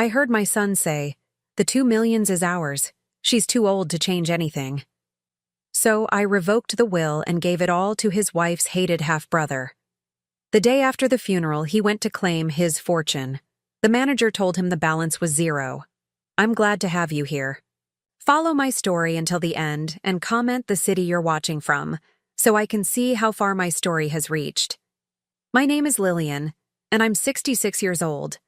I heard my son say, "The 2 millions is ours. She's too old to change anything." So I revoked the will and gave it all to his wife's hated half-brother. The day after the funeral, he went to claim his fortune. The manager told him the balance was zero. "I'm glad to have you here. Follow my story until the end and comment the city you're watching from, so I can see how far my story has reached. My name is Lillian, and I'm 66 years old.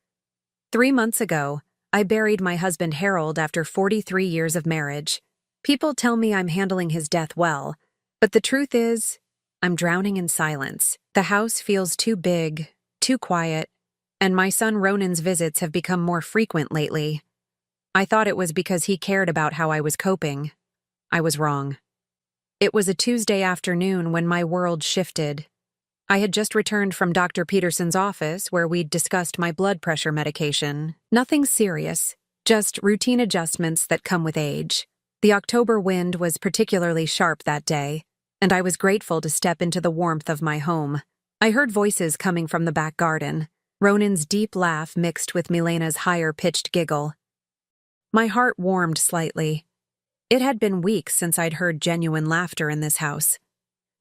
3 months ago, I buried my husband Harold after 43 years of marriage. People tell me I'm handling his death well, but the truth is, I'm drowning in silence. The house feels too big, too quiet, and my son Ronan's visits have become more frequent lately. I thought it was because he cared about how I was coping. I was wrong. It was a Tuesday afternoon when my world shifted. I had just returned from Dr. Peterson's office where we'd discussed my blood pressure medication. Nothing serious, just routine adjustments that come with age. The October wind was particularly sharp that day, and I was grateful to step into the warmth of my home. I heard voices coming from the back garden, Ronan's deep laugh mixed with Milena's higher-pitched giggle. My heart warmed slightly. It had been weeks since I'd heard genuine laughter in this house.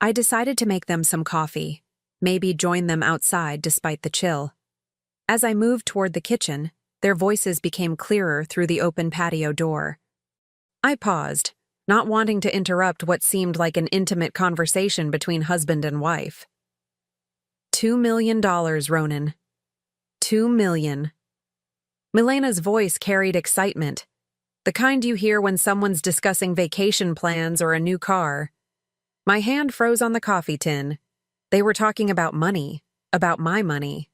I decided to make them some coffee, maybe join them outside despite the chill. As I moved toward the kitchen, their voices became clearer through the open patio door. I paused, not wanting to interrupt what seemed like an intimate conversation between husband and wife. $2 million, Ronan. 2 million. Milena's voice carried excitement, the kind you hear when someone's discussing vacation plans or a new car. My hand froze on the coffee tin. They were talking about money, about my money.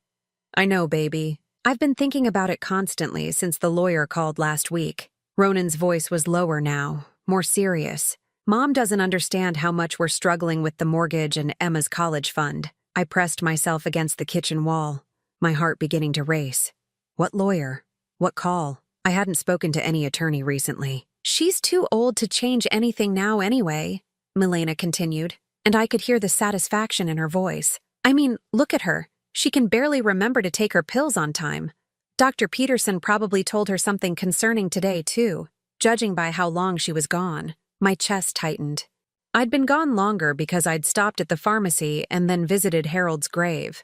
I know, baby. I've been thinking about it constantly since the lawyer called last week. Ronan's voice was lower now, more serious. Mom doesn't understand how much we're struggling with the mortgage and Emma's college fund. I pressed myself against the kitchen wall, my heart beginning to race. What lawyer? What call? I hadn't spoken to any attorney recently. "She's too old to change anything now anyway," Milena continued, and I could hear the satisfaction in her voice. "I mean, look at her. She can barely remember to take her pills on time. Dr. Peterson probably told her something concerning today, too, judging by how long she was gone." My chest tightened. I'd been gone longer because I'd stopped at the pharmacy and then visited Harold's grave.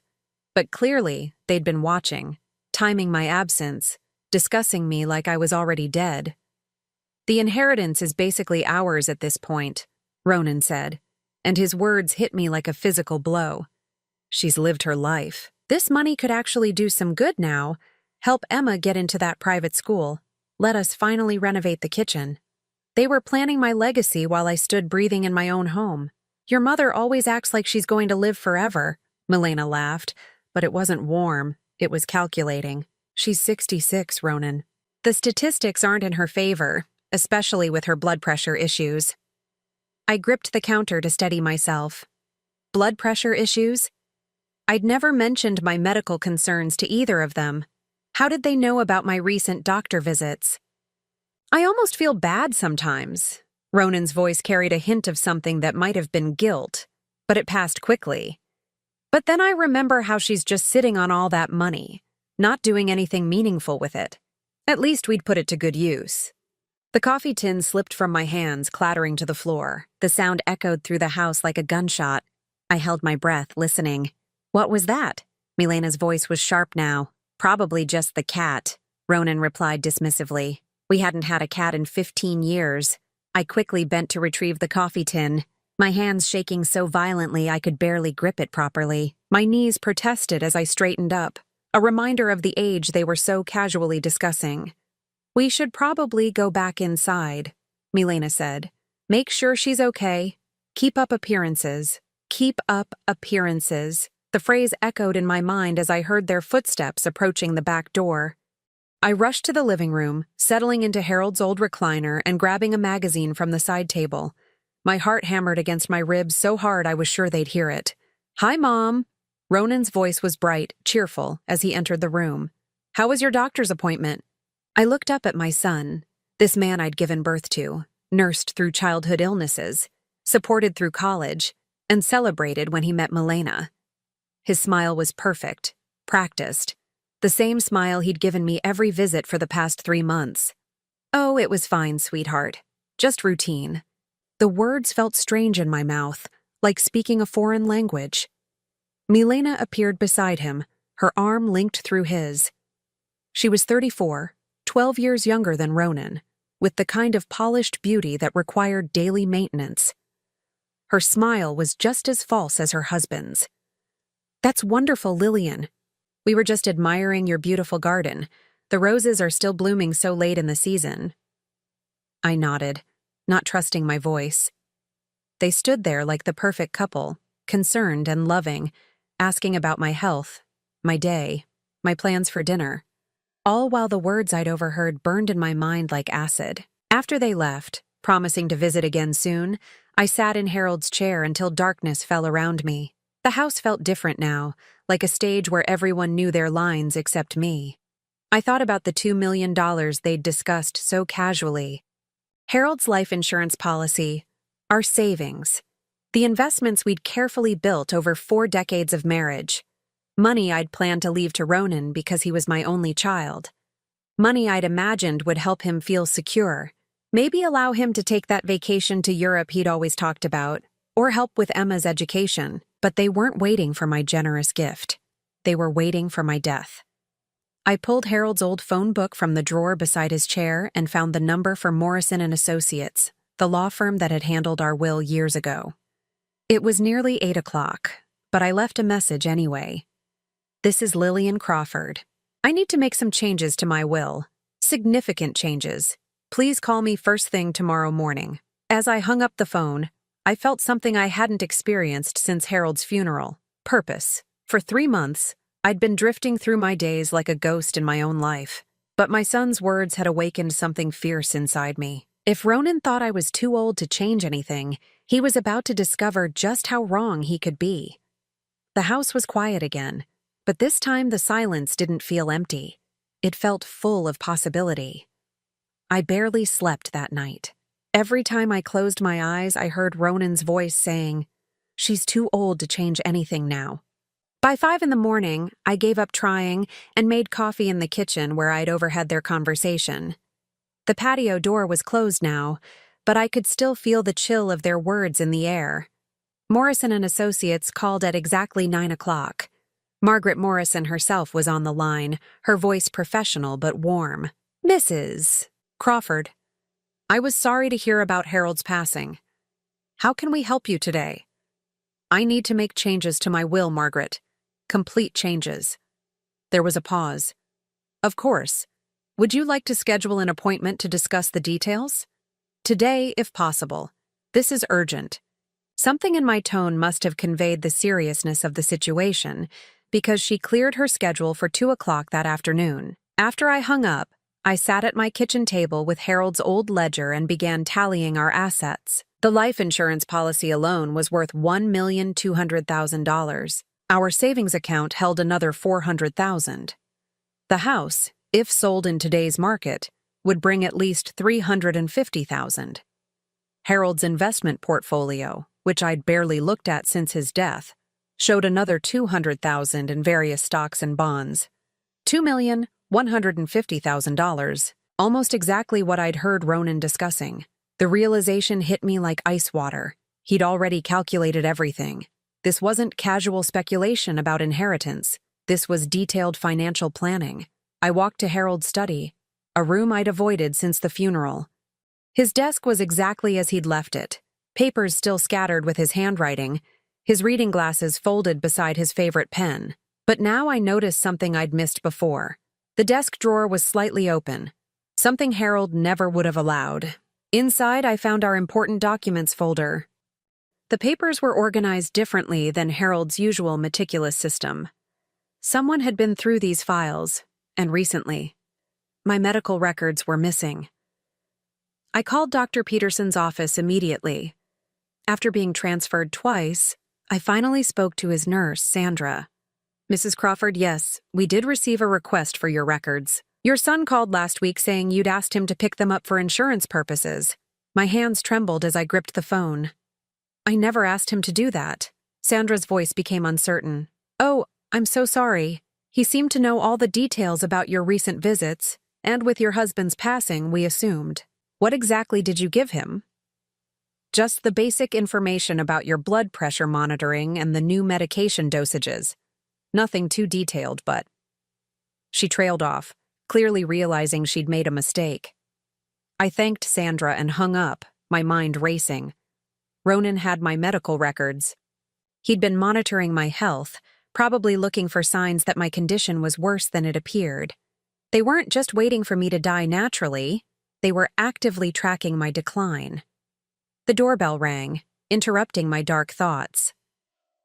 But clearly, they'd been watching, timing my absence, discussing me like I was already dead. "The inheritance is basically ours at this point," Ronan said, and his words hit me like a physical blow. "She's lived her life. This money could actually do some good now, help Emma get into that private school, let us finally renovate the kitchen. They were planning my legacy while I stood breathing in my own home. Your mother always acts like she's going to live forever," Milena laughed, but it wasn't warm, it was calculating. "She's 66, Ronan. The statistics aren't in her favor, especially with her blood pressure issues." I gripped the counter to steady myself. Blood pressure issues? I'd never mentioned my medical concerns to either of them. How did they know about my recent doctor visits? "I almost feel bad sometimes." Ronan's voice carried a hint of something that might have been guilt, but it passed quickly. "But then I remember how she's just sitting on all that money, not doing anything meaningful with it. At least we'd put it to good use." The coffee tin slipped from my hands, clattering to the floor. The sound echoed through the house like a gunshot. I held my breath, listening. "What was that?" Milena's voice was sharp now. "Probably just the cat," Ronan replied dismissively. We hadn't had a cat in 15 years. I quickly bent to retrieve the coffee tin, my hands shaking so violently I could barely grip it properly. My knees protested as I straightened up, a reminder of the age they were so casually discussing. "We should probably go back inside," Milena said. "Make sure she's okay. Keep up appearances. Keep up appearances." The phrase echoed in my mind as I heard their footsteps approaching the back door. I rushed to the living room, settling into Harold's old recliner and grabbing a magazine from the side table. My heart hammered against my ribs so hard I was sure they'd hear it. "Hi, Mom." Ronan's voice was bright, cheerful, as he entered the room. "How was your doctor's appointment?" I looked up at my son, this man I'd given birth to, nursed through childhood illnesses, supported through college, and celebrated when he met Milena. His smile was perfect, practiced, The same smile he'd given me every visit for the past 3 months. "Oh, it was fine, sweetheart. Just routine." The words felt strange in my mouth, like speaking a foreign language. Milena appeared beside him, her arm linked through his. She was 34, 12 years younger than Ronan, with the kind of polished beauty that required daily maintenance. Her smile was just as false as her husband's. "That's wonderful, Lillian. We were just admiring your beautiful garden. The roses are still blooming so late in the season." I nodded, not trusting my voice. They stood there like the perfect couple, concerned and loving, asking about my health, my day, my plans for dinner. All while the words I'd overheard burned in my mind like acid. After they left, promising to visit again soon, I sat in Harold's chair until darkness fell around me. The house felt different now, like a stage where everyone knew their lines except me. I thought about the $2 million they'd discussed so casually. Harold's life insurance policy, our savings, the investments we'd carefully built over 4 decades of marriage, money I'd planned to leave to Ronan because he was my only child, money I'd imagined would help him feel secure, maybe allow him to take that vacation to Europe he'd always talked about, or help with Emma's education. But they weren't waiting for my generous gift. They were waiting for my death. I pulled Harold's old phone book from the drawer beside his chair and found the number for Morrison & Associates, the law firm that had handled our will years ago. It was nearly 8 o'clock, but I left a message anyway. "This is Lillian Crawford. I need to make some changes to my will. Significant changes. Please call me first thing tomorrow morning." As I hung up the phone, I felt something I hadn't experienced since Harold's funeral. Purpose. For 3 months, I'd been drifting through my days like a ghost in my own life. But my son's words had awakened something fierce inside me. If Ronan thought I was too old to change anything, he was about to discover just how wrong he could be. The house was quiet again, but this time the silence didn't feel empty. It felt full of possibility. I barely slept that night. Every time I closed my eyes, I heard Ronan's voice saying, "She's too old to change anything now." By 5 in the morning, I gave up trying and made coffee in the kitchen where I'd overheard their conversation. The patio door was closed now, but I could still feel the chill of their words in the air. Morrison & Associates called at exactly 9 o'clock. Margaret Morrison herself was on the line, her voice professional but warm. "Mrs. Crawford, I was sorry to hear about Harold's passing. How can we help you today?" "I need to make changes to my will, Margaret. Complete changes." There was a pause. "Of course. Would you like to schedule an appointment to discuss the details?" "Today, if possible. This is urgent." Something in my tone must have conveyed the seriousness of the situation, because she cleared her schedule for 2 o'clock that afternoon. After I hung up, I sat at my kitchen table with Harold's old ledger and began tallying our assets. The life insurance policy alone was worth $1,200,000. Our savings account held another $400,000. The house, if sold in today's market, would bring at least $350,000. Harold's investment portfolio, which I'd barely looked at since his death, showed another $200,000 in various stocks and bonds. $2,150,000, almost exactly what I'd heard Ronan discussing. The realization hit me like ice water. He'd already calculated everything. This wasn't casual speculation about inheritance. This was detailed financial planning. I walked to Harold's study, a room I'd avoided since the funeral. His desk was exactly as he'd left it, papers still scattered with his handwriting, his reading glasses folded beside his favorite pen. But now I noticed something I'd missed before. The desk drawer was slightly open, something Harold never would have allowed. Inside, I found our important documents folder. The papers were organized differently than Harold's usual meticulous system. Someone had been through these files, and recently. My medical records were missing. I called Dr. Peterson's office immediately. After being transferred twice, I finally spoke to his nurse, Sandra. "Mrs. Crawford, yes, we did receive a request for your records. Your son called last week saying you'd asked him to pick them up for insurance purposes." My hands trembled as I gripped the phone. "I never asked him to do that." Sandra's voice became uncertain. "Oh, I'm so sorry. He seemed to know all the details about your recent visits, and with your husband's passing, we assumed. What exactly did you give him? Just the basic information about your blood pressure monitoring and the new medication dosages. Nothing too detailed, but... She trailed off, clearly realizing she'd made a mistake. I thanked Sandra and hung up, my mind racing. Ronan had my medical records. He'd been monitoring my health, probably looking for signs that my condition was worse than it appeared. They weren't just waiting for me to die naturally, they were actively tracking my decline. The doorbell rang, interrupting my dark thoughts.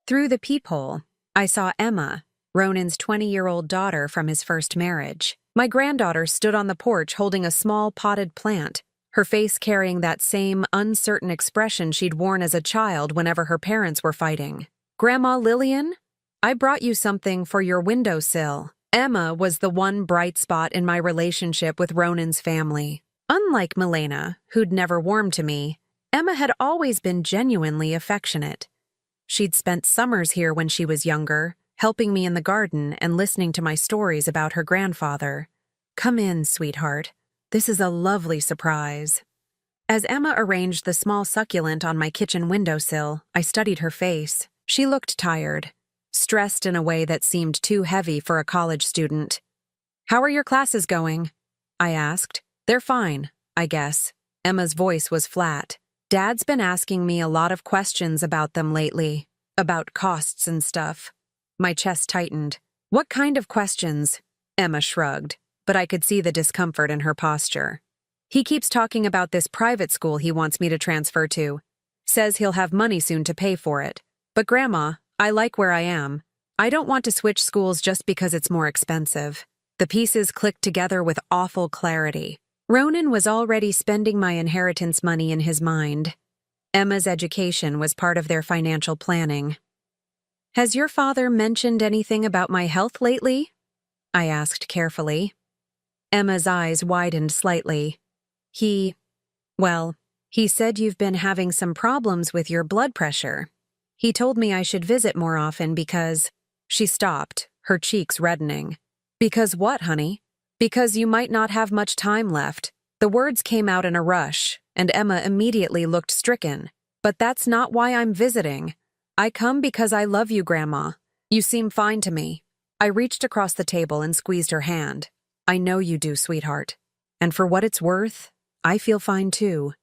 Through the peephole, I saw Emma, Ronan's 20-year-old daughter from his first marriage. My granddaughter stood on the porch holding a small potted plant, her face carrying that same uncertain expression she'd worn as a child whenever her parents were fighting. "Grandma Lillian, I brought you something for your windowsill." Emma was the one bright spot in my relationship with Ronan's family. Unlike Milena, who'd never warmed to me, Emma had always been genuinely affectionate. She'd spent summers here when she was younger, helping me in the garden and listening to my stories about her grandfather. "Come in, sweetheart. This is a lovely surprise." As Emma arranged the small succulent on my kitchen windowsill, I studied her face. She looked tired, stressed in a way that seemed too heavy for a college student. "How are your classes going?" I asked. "They're fine, I guess." Emma's voice was flat. "Dad's been asking me a lot of questions about them lately, about costs and stuff." My chest tightened. "What kind of questions?" Emma shrugged, but I could see the discomfort in her posture. "He keeps talking about this private school he wants me to transfer to. Says he'll have money soon to pay for it. But Grandma, I like where I am. I don't want to switch schools just because it's more expensive." The pieces clicked together with awful clarity. Ronan was already spending my inheritance money in his mind. Emma's education was part of their financial planning. "Has your father mentioned anything about my health lately?" I asked carefully. Emma's eyes widened slightly. He said you've been having some problems with your blood pressure. He told me I should visit more often because..." She stopped, her cheeks reddening. "Because what, honey?" "Because you might not have much time left." The words came out in a rush, and Emma immediately looked stricken. "But that's not why I'm visiting. I come because I love you, Grandma. You seem fine to me." I reached across the table and squeezed her hand. "I know you do, sweetheart. And for what it's worth, I feel fine too."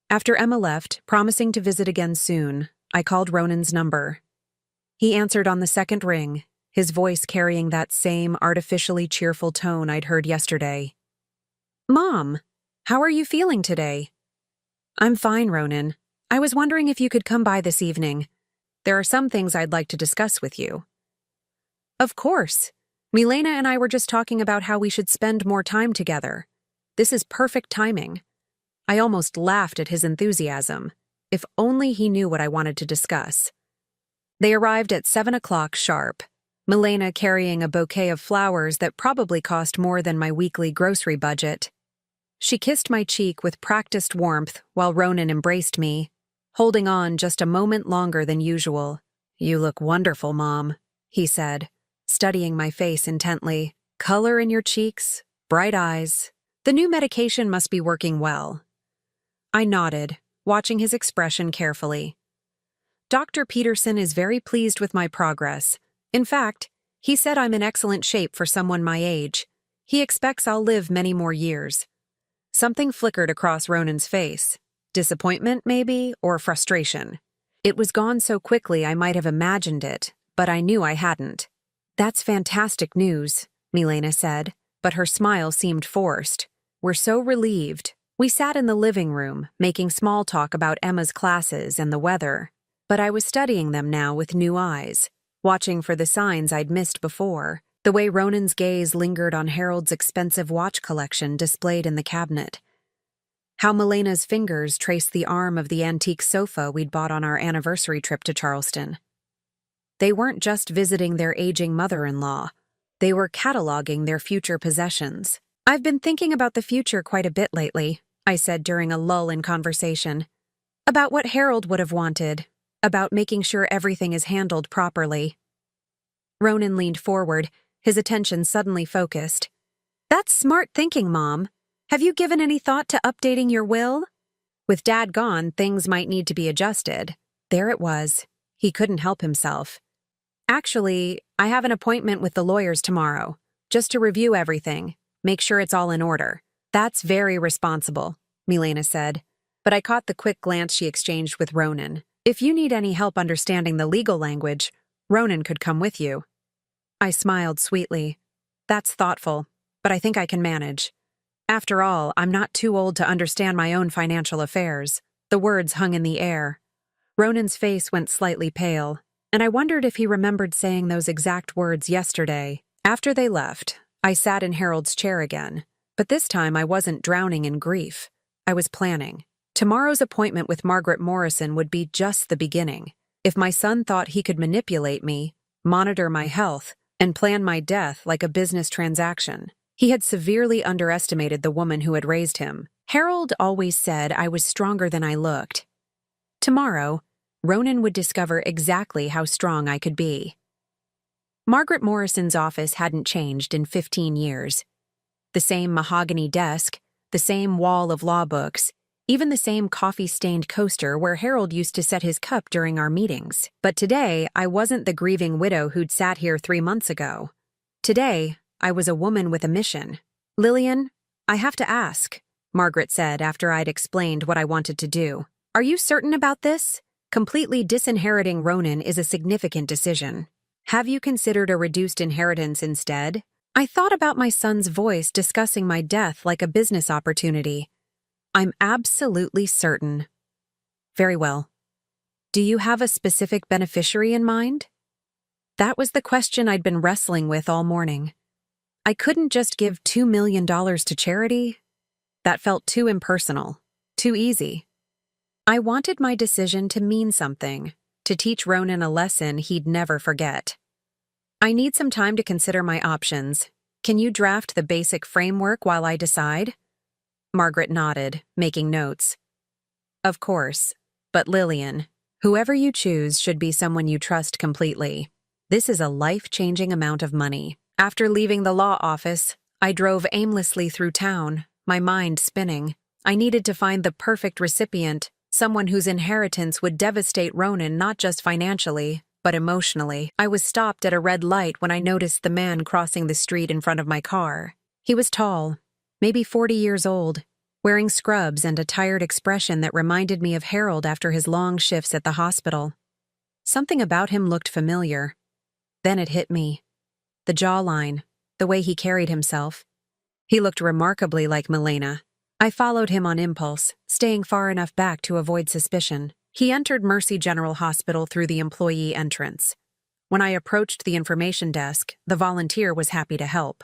After Emma left, promising to visit again soon, I called Ronan's number. He answered on the second ring, his voice carrying that same artificially cheerful tone I'd heard yesterday. "Mom, how are you feeling today?" "I'm fine, Ronan. I was wondering if you could come by this evening. There are some things I'd like to discuss with you." "Of course. Milena and I were just talking about how we should spend more time together. This is perfect timing." I almost laughed at his enthusiasm. If only he knew what I wanted to discuss. They arrived at 7 o'clock sharp, Milena carrying a bouquet of flowers that probably cost more than my weekly grocery budget. She kissed my cheek with practiced warmth while Ronan embraced me, holding on just a moment longer than usual. "You look wonderful, Mom," he said, studying my face intently. "Color in your cheeks, bright eyes. The new medication must be working well." I nodded, watching his expression carefully. "Dr. Peterson is very pleased with my progress. In fact, he said I'm in excellent shape for someone my age. He expects I'll live many more years." Something flickered across Ronan's face. Disappointment, maybe, or frustration. It was gone so quickly I might have imagined it, but I knew I hadn't. "That's fantastic news," Milena said, but her smile seemed forced. "We're so relieved." We sat in the living room, making small talk about Emma's classes and the weather, but I was studying them now with new eyes, watching for the signs I'd missed before, the way Ronan's gaze lingered on Harold's expensive watch collection displayed in the cabinet, how Milena's fingers traced the arm of the antique sofa we'd bought on our anniversary trip to Charleston. They weren't just visiting their aging mother-in-law, they were cataloging their future possessions. "I've been thinking about the future quite a bit lately," I said during a lull in conversation. "About what Harold would have wanted, about making sure everything is handled properly." Ronan leaned forward, his attention suddenly focused. That's smart thinking, Mom. Have you given any thought to updating your will? With Dad gone, things might need to be adjusted. There it was. He couldn't help himself. Actually, I have an appointment with the lawyers tomorrow, just to review everything, make sure it's all in order. That's very responsible, Milena said, but I caught the quick glance she exchanged with Ronan. If you need any help understanding the legal language, Ronan could come with you. I smiled sweetly. That's thoughtful, but I think I can manage. After all, I'm not too old to understand my own financial affairs. The words hung in the air. Ronan's face went slightly pale, and I wondered if he remembered saying those exact words yesterday. After they left, I sat in Harold's chair again, but this time I wasn't drowning in grief. I was planning. Tomorrow's appointment with Margaret Morrison would be just the beginning. If my son thought he could manipulate me, monitor my health, and plan my death like a business transaction, he had severely underestimated the woman who had raised him. Harold always said I was stronger than I looked. Tomorrow, Ronan would discover exactly how strong I could be. Margaret Morrison's office hadn't changed in 15 years. The same mahogany desk, the same wall of law books, even the same coffee-stained coaster where Harold used to set his cup during our meetings. But today, I wasn't the grieving widow who'd sat here 3 months ago. Today, I was a woman with a mission. Lillian, I have to ask, Margaret said after I'd explained what I wanted to do. Are you certain about this? Completely disinheriting Ronan is a significant decision. Have you considered a reduced inheritance instead? I thought about my son's voice discussing my death like a business opportunity. I'm absolutely certain. Very well. Do you have a specific beneficiary in mind? That was the question I'd been wrestling with all morning. I couldn't just give $2 million to charity. That felt too impersonal, too easy. I wanted my decision to mean something, to teach Ronan a lesson he'd never forget. I need some time to consider my options. Can you draft the basic framework while I decide? Margaret nodded, making notes. Of course, but Lillian, whoever you choose should be someone you trust completely. This is a life-changing amount of money. After leaving the law office, I drove aimlessly through town, my mind spinning. I needed to find the perfect recipient, someone whose inheritance would devastate Ronan not just financially, but emotionally. I was stopped at a red light when I noticed the man crossing the street in front of my car. He was tall, maybe 40 years old, wearing scrubs and a tired expression that reminded me of Harold after his long shifts at the hospital. Something about him looked familiar. Then it hit me. The jawline, the way he carried himself. He looked remarkably like Milena. I followed him on impulse, staying far enough back to avoid suspicion. He entered Mercy General Hospital through the employee entrance. When I approached the information desk, the volunteer was happy to help.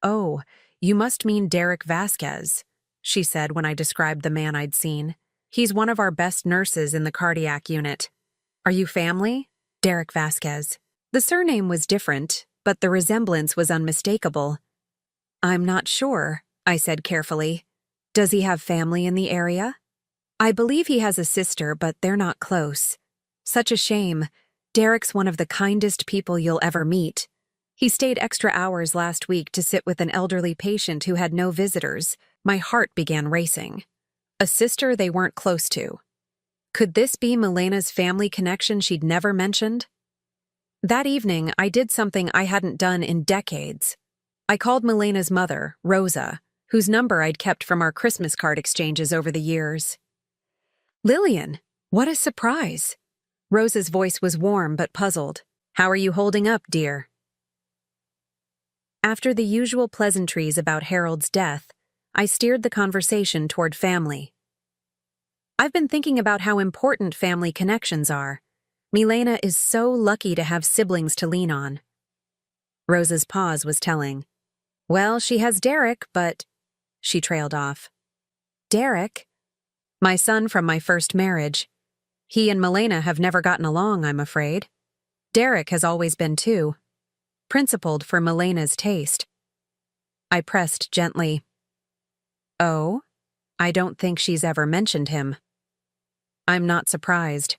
"Oh, you must mean Derek Vasquez," she said when I described the man I'd seen. "He's one of our best nurses in the cardiac unit." "Are you family?" Derek Vasquez. The surname was different, but the resemblance was unmistakable. "I'm not sure," I said carefully. "Does he have family in the area?" "I believe he has a sister, but they're not close. Such a shame. Derek's one of the kindest people you'll ever meet. He stayed extra hours last week to sit with an elderly patient who had no visitors." My heart began racing. A sister they weren't close to. Could this be Milena's family connection she'd never mentioned? That evening, I did something I hadn't done in decades. I called Milena's mother, Rosa, whose number I'd kept from our Christmas card exchanges over the years. "Lillian, what a surprise." Rosa's voice was warm but puzzled. "How are you holding up, dear?" After the usual pleasantries about Harold's death, I steered the conversation toward family. "I've been thinking about how important family connections are. Milena is so lucky to have siblings to lean on." Rosa's pause was telling. "Well, she has Derek, but—" She trailed off. "Derek? My son from my first marriage. He and Milena have never gotten along, I'm afraid. Derek has always been too. Principled for Milena's taste." I pressed gently. "Oh? I don't think she's ever mentioned him." "I'm not surprised."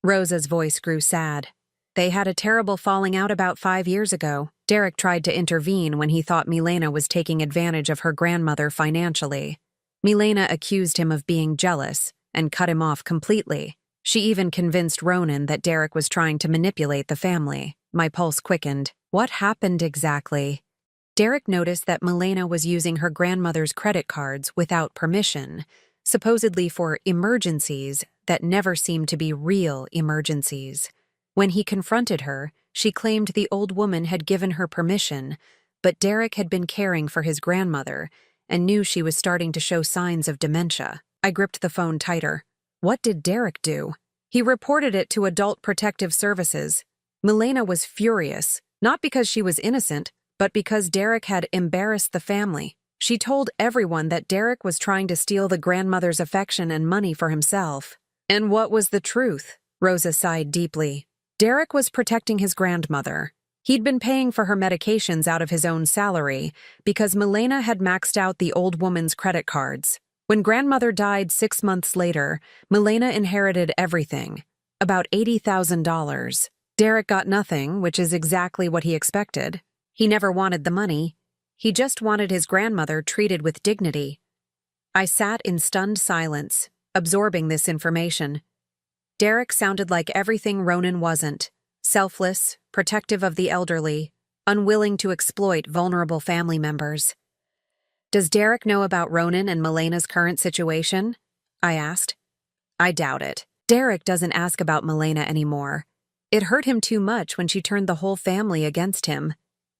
Rosa's voice grew sad. They had a terrible falling out about 5 years ago. Derek tried to intervene when he thought Milena was taking advantage of her grandmother financially. Milena accused him of being jealous and cut him off completely. She even convinced Ronan that Derek was trying to manipulate the family. My pulse quickened. What happened exactly? Derek noticed that Milena was using her grandmother's credit cards without permission, supposedly for emergencies that never seemed to be real emergencies. When he confronted her, she claimed the old woman had given her permission, but Derek had been caring for his grandmother and knew she was starting to show signs of dementia. I gripped the phone tighter. What did Derek do? He reported it to Adult Protective Services. Milena was furious, not because she was innocent, but because Derek had embarrassed the family. She told everyone that Derek was trying to steal the grandmother's affection and money for himself. And what was the truth? Rosa sighed deeply. Derek was protecting his grandmother. He'd been paying for her medications out of his own salary because Milena had maxed out the old woman's credit cards. When grandmother died 6 months later, Milena inherited everything, about $80,000. Derek got nothing, which is exactly what he expected. He never wanted the money. He just wanted his grandmother treated with dignity. I sat in stunned silence, absorbing this information. Derek sounded like everything Ronan wasn't: selfless, protective of the elderly, unwilling to exploit vulnerable family members. Does Derek know about Ronan and Milena's current situation? I asked. I doubt it. Derek doesn't ask about Milena anymore. It hurt him too much when she turned the whole family against him.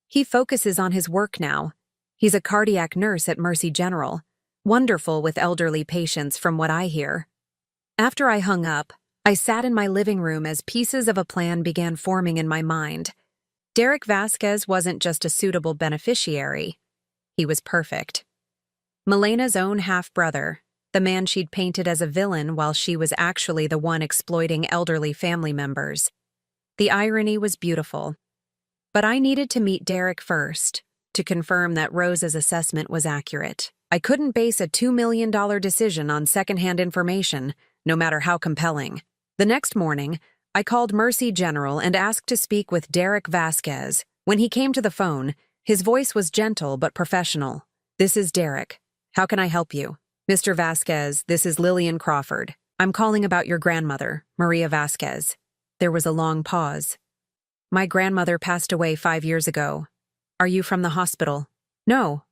He focuses on his work now. He's a cardiac nurse at Mercy General. Wonderful with elderly patients from what I hear. After I hung up, I sat in my living room as pieces of a plan began forming in my mind. Derek Vasquez wasn't just a suitable beneficiary. He was perfect. Milena's own half-brother, the man she'd painted as a villain while she was actually the one exploiting elderly family members. The irony was beautiful. But I needed to meet Derek first, to confirm that Rosa's assessment was accurate. I couldn't base a $2 million decision on secondhand information, no matter how compelling. The next morning, I called Mercy General and asked to speak with Derek Vasquez. When he came to the phone, his voice was gentle but professional. This is Derek. How can I help you? Mr. Vasquez, this is Lillian Crawford. I'm calling about your grandmother, Maria Vasquez. There was a long pause. My grandmother passed away 5 years ago. Are you from the hospital? No,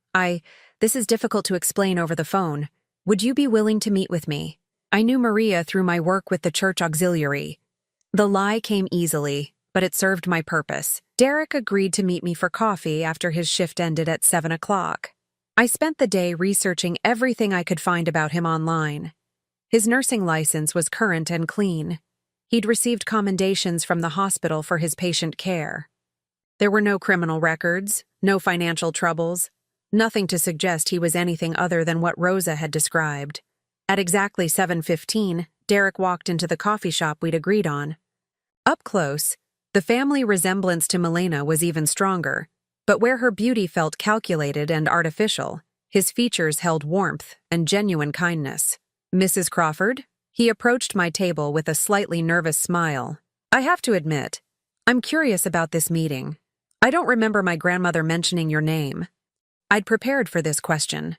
this is difficult to explain over the phone. Would you be willing to meet with me? I knew Maria through my work with the church auxiliary. The lie came easily, but it served my purpose. Derek agreed to meet me for coffee after his shift ended at 7 o'clock. I spent the day researching everything I could find about him online. His nursing license was current and clean. He'd received commendations from the hospital for his patient care. There were no criminal records, no financial troubles, nothing to suggest he was anything other than what Rosa had described. At exactly 7:15, Derek walked into the coffee shop we'd agreed on. Up close, the family resemblance to Milena was even stronger, but where her beauty felt calculated and artificial, his features held warmth and genuine kindness. Mrs. Crawford? He approached my table with a slightly nervous smile. I have to admit, I'm curious about this meeting. I don't remember my grandmother mentioning your name. I'd prepared for this question.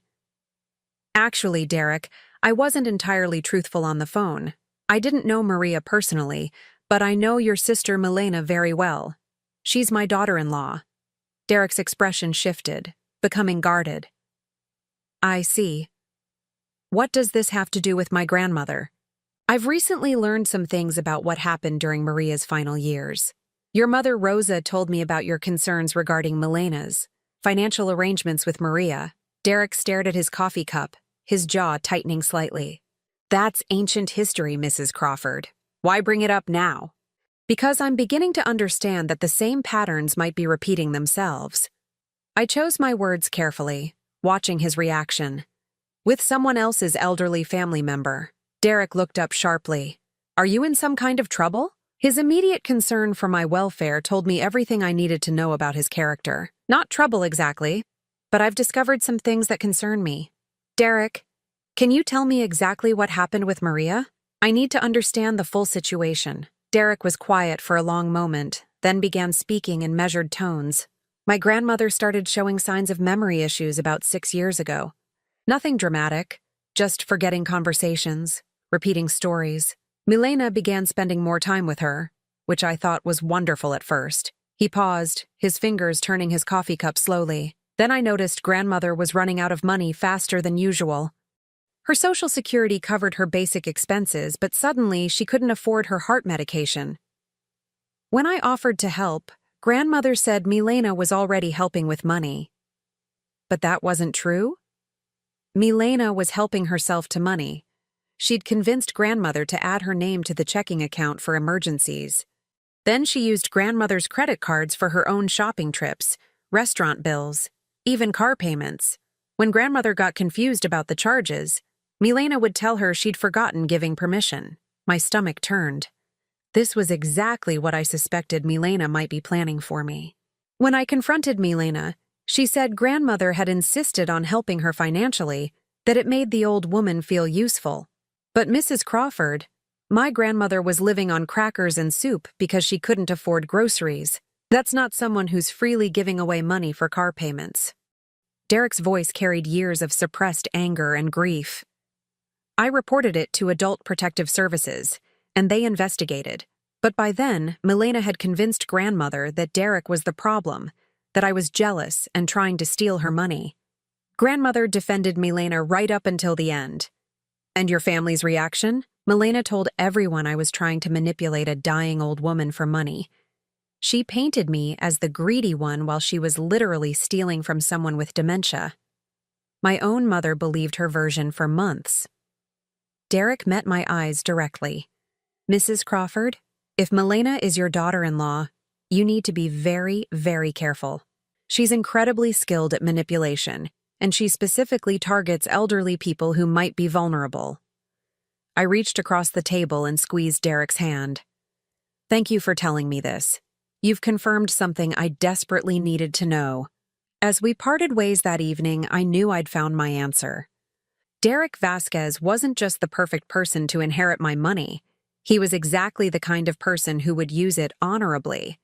Actually, Derek, I wasn't entirely truthful on the phone. I didn't know Maria personally, but I know your sister Milena very well. She's my daughter-in-law. Derek's expression shifted, becoming guarded. I see. What does this have to do with my grandmother? I've recently learned some things about what happened during Maria's final years. Your mother Rosa told me about your concerns regarding Milena's financial arrangements with Maria. Derek stared at his coffee cup, his jaw tightening slightly. That's ancient history, Mrs. Crawford. Why bring it up now? Because I'm beginning to understand that the same patterns might be repeating themselves. I chose my words carefully, watching his reaction. With someone else's elderly family member. Derek looked up sharply. Are you in some kind of trouble? His immediate concern for my welfare told me everything I needed to know about his character. Not trouble exactly, but I've discovered some things that concern me. Derek, can you tell me exactly what happened with Maria? I need to understand the full situation. Derek was quiet for a long moment, then began speaking in measured tones. My grandmother started showing signs of memory issues about 6 years ago. Nothing dramatic, just forgetting conversations, repeating stories. Milena began spending more time with her, which I thought was wonderful at first. He paused, his fingers turning his coffee cup slowly. Then I noticed grandmother was running out of money faster than usual. Her Social Security covered her basic expenses, but suddenly she couldn't afford her heart medication. When I offered to help, grandmother said Milena was already helping with money. But that wasn't true? Milena was helping herself to money. She'd convinced grandmother to add her name to the checking account for emergencies. Then she used grandmother's credit cards for her own shopping trips, restaurant bills, even car payments. When grandmother got confused about the charges, Milena would tell her she'd forgotten giving permission. My stomach turned. This was exactly what I suspected Milena might be planning for me. When I confronted Milena, she said grandmother had insisted on helping her financially, that it made the old woman feel useful. But Mrs. Crawford, my grandmother was living on crackers and soup because she couldn't afford groceries. That's not someone who's freely giving away money for car payments. Derek's voice carried years of suppressed anger and grief. I reported it to Adult Protective Services, and they investigated. But by then, Milena had convinced grandmother that Derek was the problem, that I was jealous and trying to steal her money. Grandmother defended Milena right up until the end. And your family's reaction? Milena told everyone I was trying to manipulate a dying old woman for money. She painted me as the greedy one while she was literally stealing from someone with dementia. My own mother believed her version for months. Derek met my eyes directly. Mrs. Crawford, if Milena is your daughter-in-law, you need to be very, very careful. She's incredibly skilled at manipulation, and she specifically targets elderly people who might be vulnerable. I reached across the table and squeezed Derek's hand. Thank you for telling me this. You've confirmed something I desperately needed to know. As we parted ways that evening, I knew I'd found my answer. Derek Vasquez wasn't just the perfect person to inherit my money. He was exactly the kind of person who would use it honorably.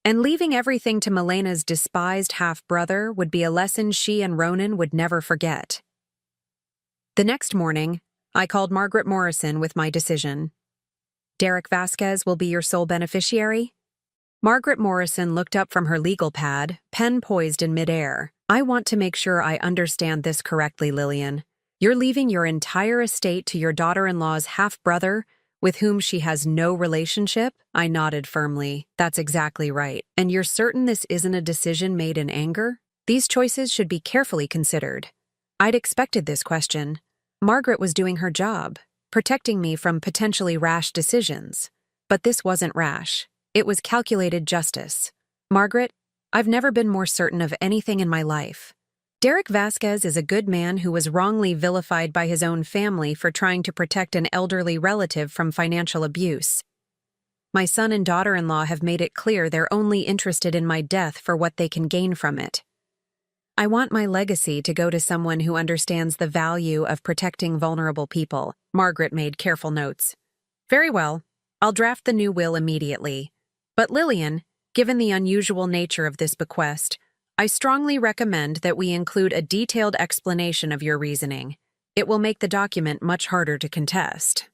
And leaving everything to Milena's despised half-brother would be a lesson she and Ronan would never forget. The next morning, I called Margaret Morrison with my decision. Derek Vasquez will be your sole beneficiary? Margaret Morrison looked up from her legal pad, pen poised in midair. I want to make sure I understand this correctly, Lillian. You're leaving your entire estate to your daughter-in-law's half-brother, with whom she has no relationship? I nodded firmly. That's exactly right. And you're certain this isn't a decision made in anger? These choices should be carefully considered. I'd expected this question. Margaret was doing her job, protecting me from potentially rash decisions. But this wasn't rash. It was calculated justice. Margaret, I've never been more certain of anything in my life. Derek Vasquez is a good man who was wrongly vilified by his own family for trying to protect an elderly relative from financial abuse. My son and daughter-in-law have made it clear they're only interested in my death for what they can gain from it. I want my legacy to go to someone who understands the value of protecting vulnerable people. Margaret made careful notes. Very well. I'll draft the new will immediately. But Lillian, given the unusual nature of this bequest, I strongly recommend that we include a detailed explanation of your reasoning. It will make the document much harder to contest.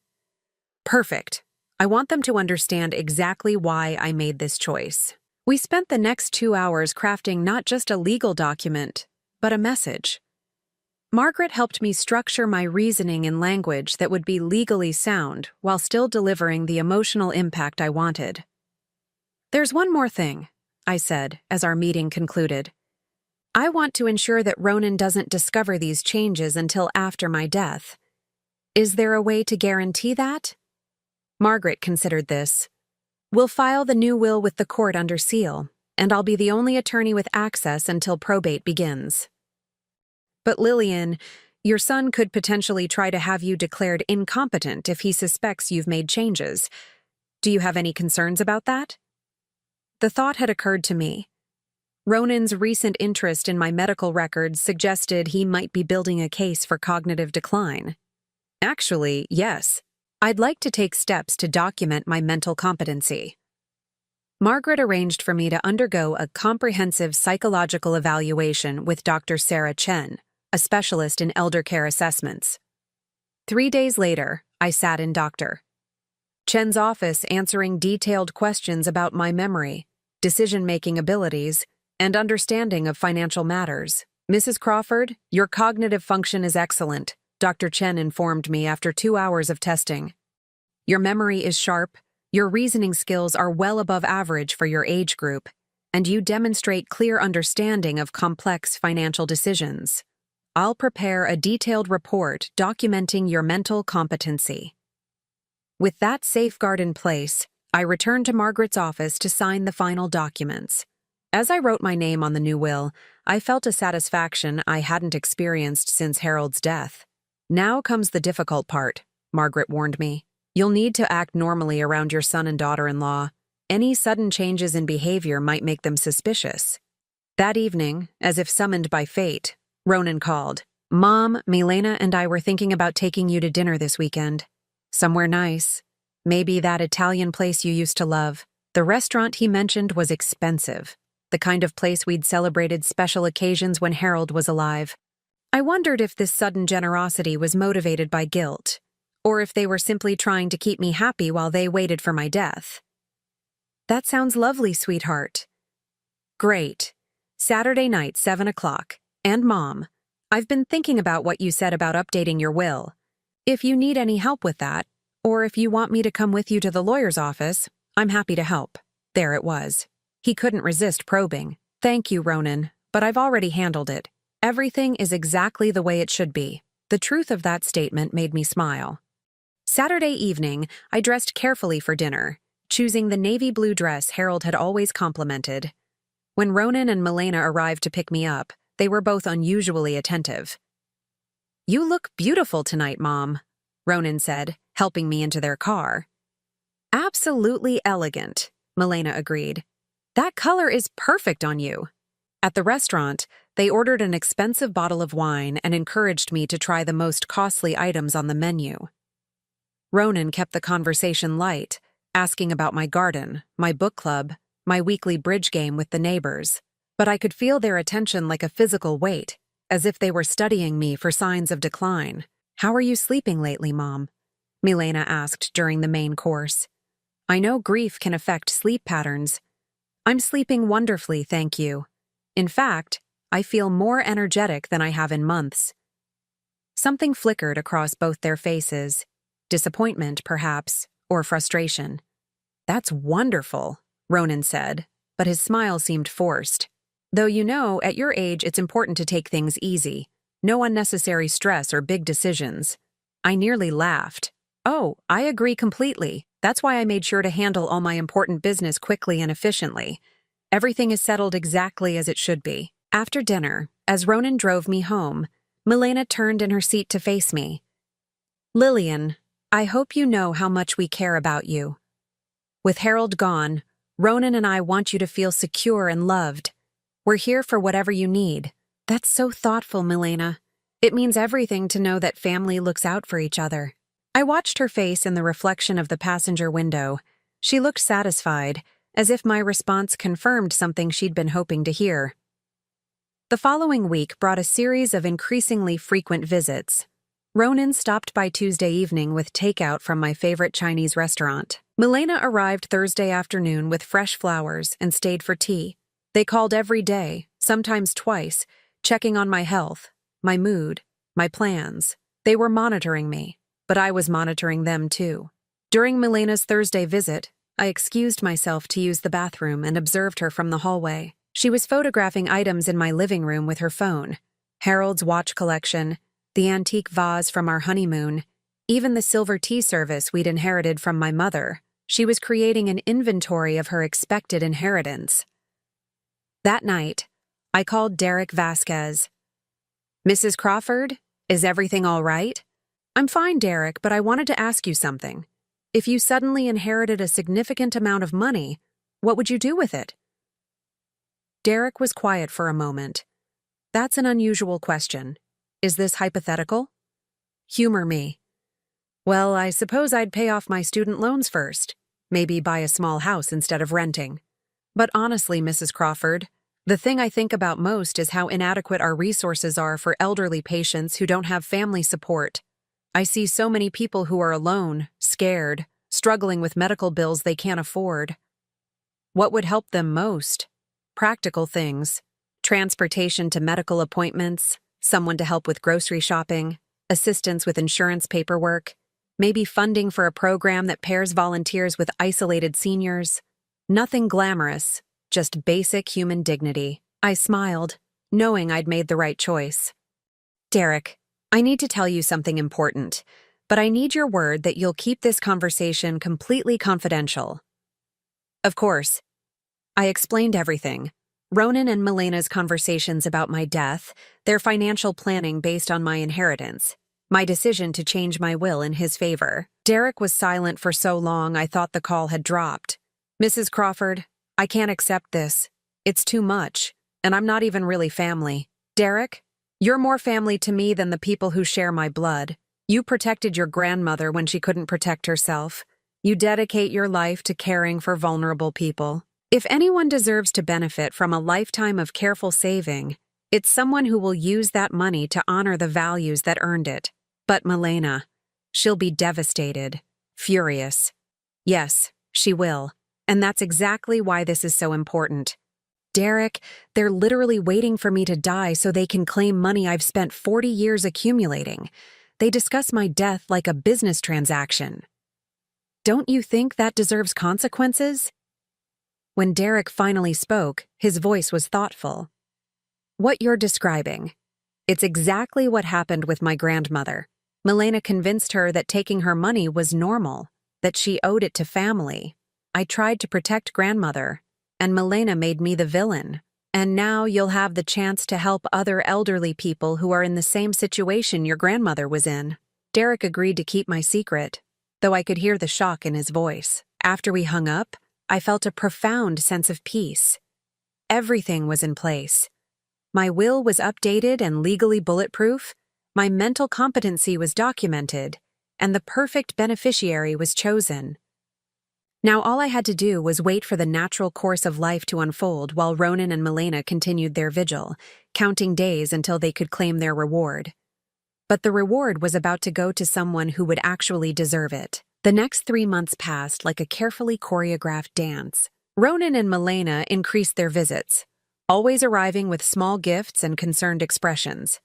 Perfect. I want them to understand exactly why I made this choice. We spent the next 2 hours crafting not just a legal document, but a message. Margaret helped me structure my reasoning in language that would be legally sound while still delivering the emotional impact I wanted. There's one more thing, I said as our meeting concluded. I want to ensure that Ronan doesn't discover these changes until after my death. Is there a way to guarantee that? Margaret considered this. We'll file the new will with the court under seal, and I'll be the only attorney with access until probate begins. But Lillian, your son could potentially try to have you declared incompetent if he suspects you've made changes. Do you have any concerns about that? The thought had occurred to me. Ronan's recent interest in my medical records suggested he might be building a case for cognitive decline. Actually, yes. I'd like to take steps to document my mental competency. Margaret arranged for me to undergo a comprehensive psychological evaluation with Dr. Sarah Chen, a specialist in elder care assessments. 3 days later, I sat in Dr. Chen's office answering detailed questions about my memory, decision-making abilities, and understanding of financial matters. "Mrs. Crawford, your cognitive function is excellent," Dr. Chen informed me after 2 hours of testing. "Your memory is sharp, your reasoning skills are well above average for your age group, and you demonstrate clear understanding of complex financial decisions. I'll prepare a detailed report documenting your mental competency." With that safeguard in place, I returned to Margaret's office to sign the final documents. As I wrote my name on the new will, I felt a satisfaction I hadn't experienced since Harold's death. "Now comes the difficult part," Margaret warned me. "You'll need to act normally around your son and daughter-in-law. Any sudden changes in behavior might make them suspicious." That evening, as if summoned by fate, Ronan called. "Mom, Milena and I were thinking about taking you to dinner this weekend. Somewhere nice. Maybe that Italian place you used to love." The restaurant he mentioned was expensive, the kind of place we'd celebrated special occasions when Harold was alive. I wondered if this sudden generosity was motivated by guilt, or if they were simply trying to keep me happy while they waited for my death. "That sounds lovely, sweetheart." "Great. Saturday night, 7 o'clock. And Mom, I've been thinking about what you said about updating your will. If you need any help with that, or if you want me to come with you to the lawyer's office, I'm happy to help." There it was. He couldn't resist probing. "Thank you, Ronan, but I've already handled it. Everything is exactly the way it should be." The truth of that statement made me smile. Saturday evening, I dressed carefully for dinner, choosing the navy blue dress Harold had always complimented. When Ronan and Milena arrived to pick me up, they were both unusually attentive. "You look beautiful tonight, Mom," Ronan said, helping me into their car. "Absolutely elegant," Milena agreed. "That color is perfect on you." At the restaurant, they ordered an expensive bottle of wine and encouraged me to try the most costly items on the menu. Ronan kept the conversation light, asking about my garden, my book club, my weekly bridge game with the neighbors. But I could feel their attention like a physical weight, as if they were studying me for signs of decline. "How are you sleeping lately, Mom?" Milena asked during the main course. "I know grief can affect sleep patterns." "I'm sleeping wonderfully, thank you. In fact, I feel more energetic than I have in months." Something flickered across both their faces. Disappointment, perhaps, or frustration. "That's wonderful," Ronan said, but his smile seemed forced. "Though you know, at your age it's important to take things easy. No unnecessary stress or big decisions." I nearly laughed. "Oh, I agree completely. That's why I made sure to handle all my important business quickly and efficiently. Everything is settled exactly as it should be." After dinner, as Ronan drove me home, Milena turned in her seat to face me. "Lillian, I hope you know how much we care about you. With Harold gone, Ronan and I want you to feel secure and loved. We're here for whatever you need." "That's so thoughtful, Milena. It means everything to know that family looks out for each other." I watched her face in the reflection of the passenger window. She looked satisfied, as if my response confirmed something she'd been hoping to hear. The following week brought a series of increasingly frequent visits. Ronan stopped by Tuesday evening with takeout from my favorite Chinese restaurant. Milena arrived Thursday afternoon with fresh flowers and stayed for tea. They called every day, sometimes twice, checking on my health, my mood, my plans. They were monitoring me, but I was monitoring them too. During Milena's Thursday visit, I excused myself to use the bathroom and observed her from the hallway. She was photographing items in my living room with her phone. Harold's watch collection, the antique vase from our honeymoon, even the silver tea service we'd inherited from my mother. She was creating an inventory of her expected inheritance. That night, I called Derek Vasquez. "Mrs. Crawford, is everything all right?" "I'm fine, Derek, but I wanted to ask you something. If you suddenly inherited a significant amount of money, what would you do with it?" Derek was quiet for a moment. "That's an unusual question. Is this hypothetical?" "Humor me." Well, I suppose I'd pay off my student loans first. Maybe buy a small house instead of renting. But honestly, Mrs. Crawford, the thing I think about most is how inadequate our resources are for elderly patients who don't have family support. I see so many people who are alone, scared, struggling with medical bills they can't afford. What would help them most? Practical things. Transportation to medical appointments, someone to help with grocery shopping, assistance with insurance paperwork, maybe funding for a program that pairs volunteers with isolated seniors. Nothing glamorous, just basic human dignity. I smiled, knowing I'd made the right choice. Derek, I need to tell you something important, but I need your word that you'll keep this conversation completely confidential. Of course. I explained everything. Ronan and Milena's conversations about my death, their financial planning based on my inheritance, my decision to change my will in his favor. Derek was silent for so long I thought the call had dropped. Mrs. Crawford, I can't accept this. It's too much, and I'm not even really family. Derek, you're more family to me than the people who share my blood. You protected your grandmother when she couldn't protect herself. You dedicate your life to caring for vulnerable people. If anyone deserves to benefit from a lifetime of careful saving, it's someone who will use that money to honor the values that earned it. But Milena, she'll be devastated, furious. Yes, she will. And that's exactly why this is so important. Derek, they're literally waiting for me to die so they can claim money I've spent 40 years accumulating. They discuss my death like a business transaction. Don't you think that deserves consequences? When Derek finally spoke, his voice was thoughtful. What you're describing. It's exactly what happened with my grandmother. Milena convinced her that taking her money was normal, that she owed it to family. I tried to protect grandmother, and Milena made me the villain. And now you'll have the chance to help other elderly people who are in the same situation your grandmother was in. Derek agreed to keep my secret, though I could hear the shock in his voice. After we hung up, I felt a profound sense of peace. Everything was in place. My will was updated and legally bulletproof, my mental competency was documented, and the perfect beneficiary was chosen. Now all I had to do was wait for the natural course of life to unfold while Ronan and Milena continued their vigil, counting days until they could claim their reward. But the reward was about to go to someone who would actually deserve it. The next 3 months passed like a carefully choreographed dance. Ronan and Milena increased their visits, always arriving with small gifts and concerned expressions.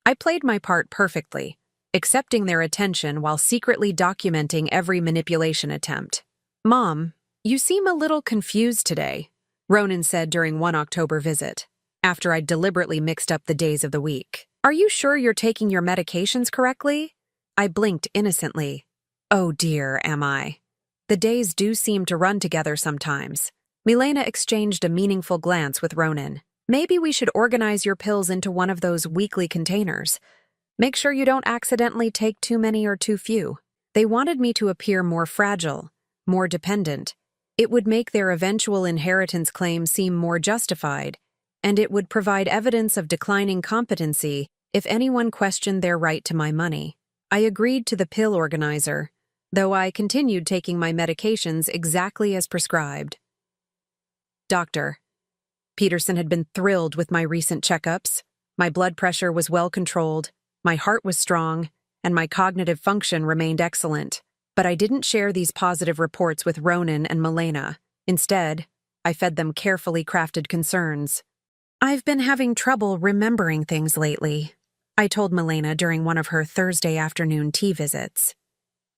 I played my part perfectly, accepting their attention while secretly documenting every manipulation attempt. Mom, you seem a little confused today, Ronan said during one October visit, after I'd deliberately mixed up the days of the week. Are you sure you're taking your medications correctly? I blinked innocently. Oh dear, am I? The days do seem to run together sometimes. Milena exchanged a meaningful glance with Ronan. Maybe we should organize your pills into one of those weekly containers. Make sure you don't accidentally take too many or too few. They wanted me to appear more fragile, more dependent. It would make their eventual inheritance claim seem more justified, and it would provide evidence of declining competency if anyone questioned their right to my money. I agreed to the pill organizer, though I continued taking my medications exactly as prescribed. Doctor. Peterson had been thrilled with my recent checkups. My blood pressure was well controlled, my heart was strong, and my cognitive function remained excellent. But I didn't share these positive reports with Ronan and Milena. Instead, I fed them carefully crafted concerns. I've been having trouble remembering things lately, I told Milena during one of her Thursday afternoon tea visits.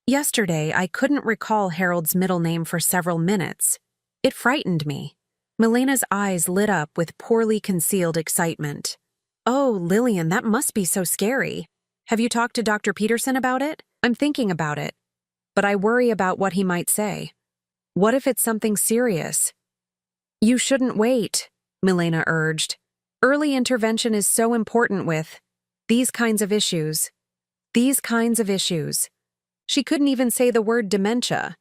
Yesterday, I couldn't recall Harold's middle name for several minutes. It frightened me. Milena's eyes lit up with poorly concealed excitement. Oh, Lillian, that must be so scary. Have you talked to Dr. Peterson about it? I'm thinking about it, but I worry about what he might say. What if it's something serious? You shouldn't wait, Milena urged. Early intervention is so important with these kinds of issues. These kinds of issues. She couldn't even say the word dementia,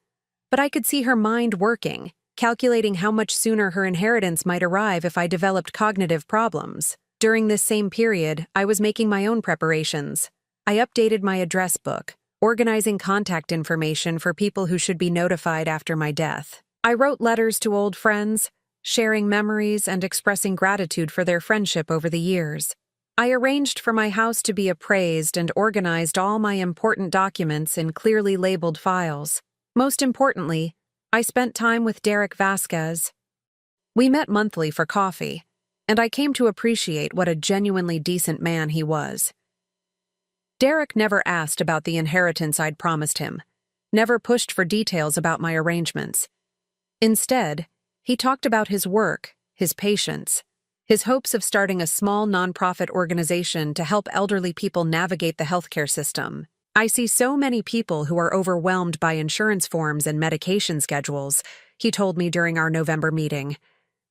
but I could see her mind working, calculating how much sooner her inheritance might arrive if I developed cognitive problems. During this same period, I was making my own preparations. I updated my address book, organizing contact information for people who should be notified after my death. I wrote letters to old friends, sharing memories and expressing gratitude for their friendship over the years. I arranged for my house to be appraised and organized all my important documents in clearly labeled files. Most importantly, I spent time with Derek Vasquez. We met monthly for coffee, and I came to appreciate what a genuinely decent man he was. Derek never asked about the inheritance I'd promised him, never pushed for details about my arrangements. Instead, he talked about his work, his patience, his hopes of starting a small nonprofit organization to help elderly people navigate the healthcare system. I see so many people who are overwhelmed by insurance forms and medication schedules, he told me during our November meeting.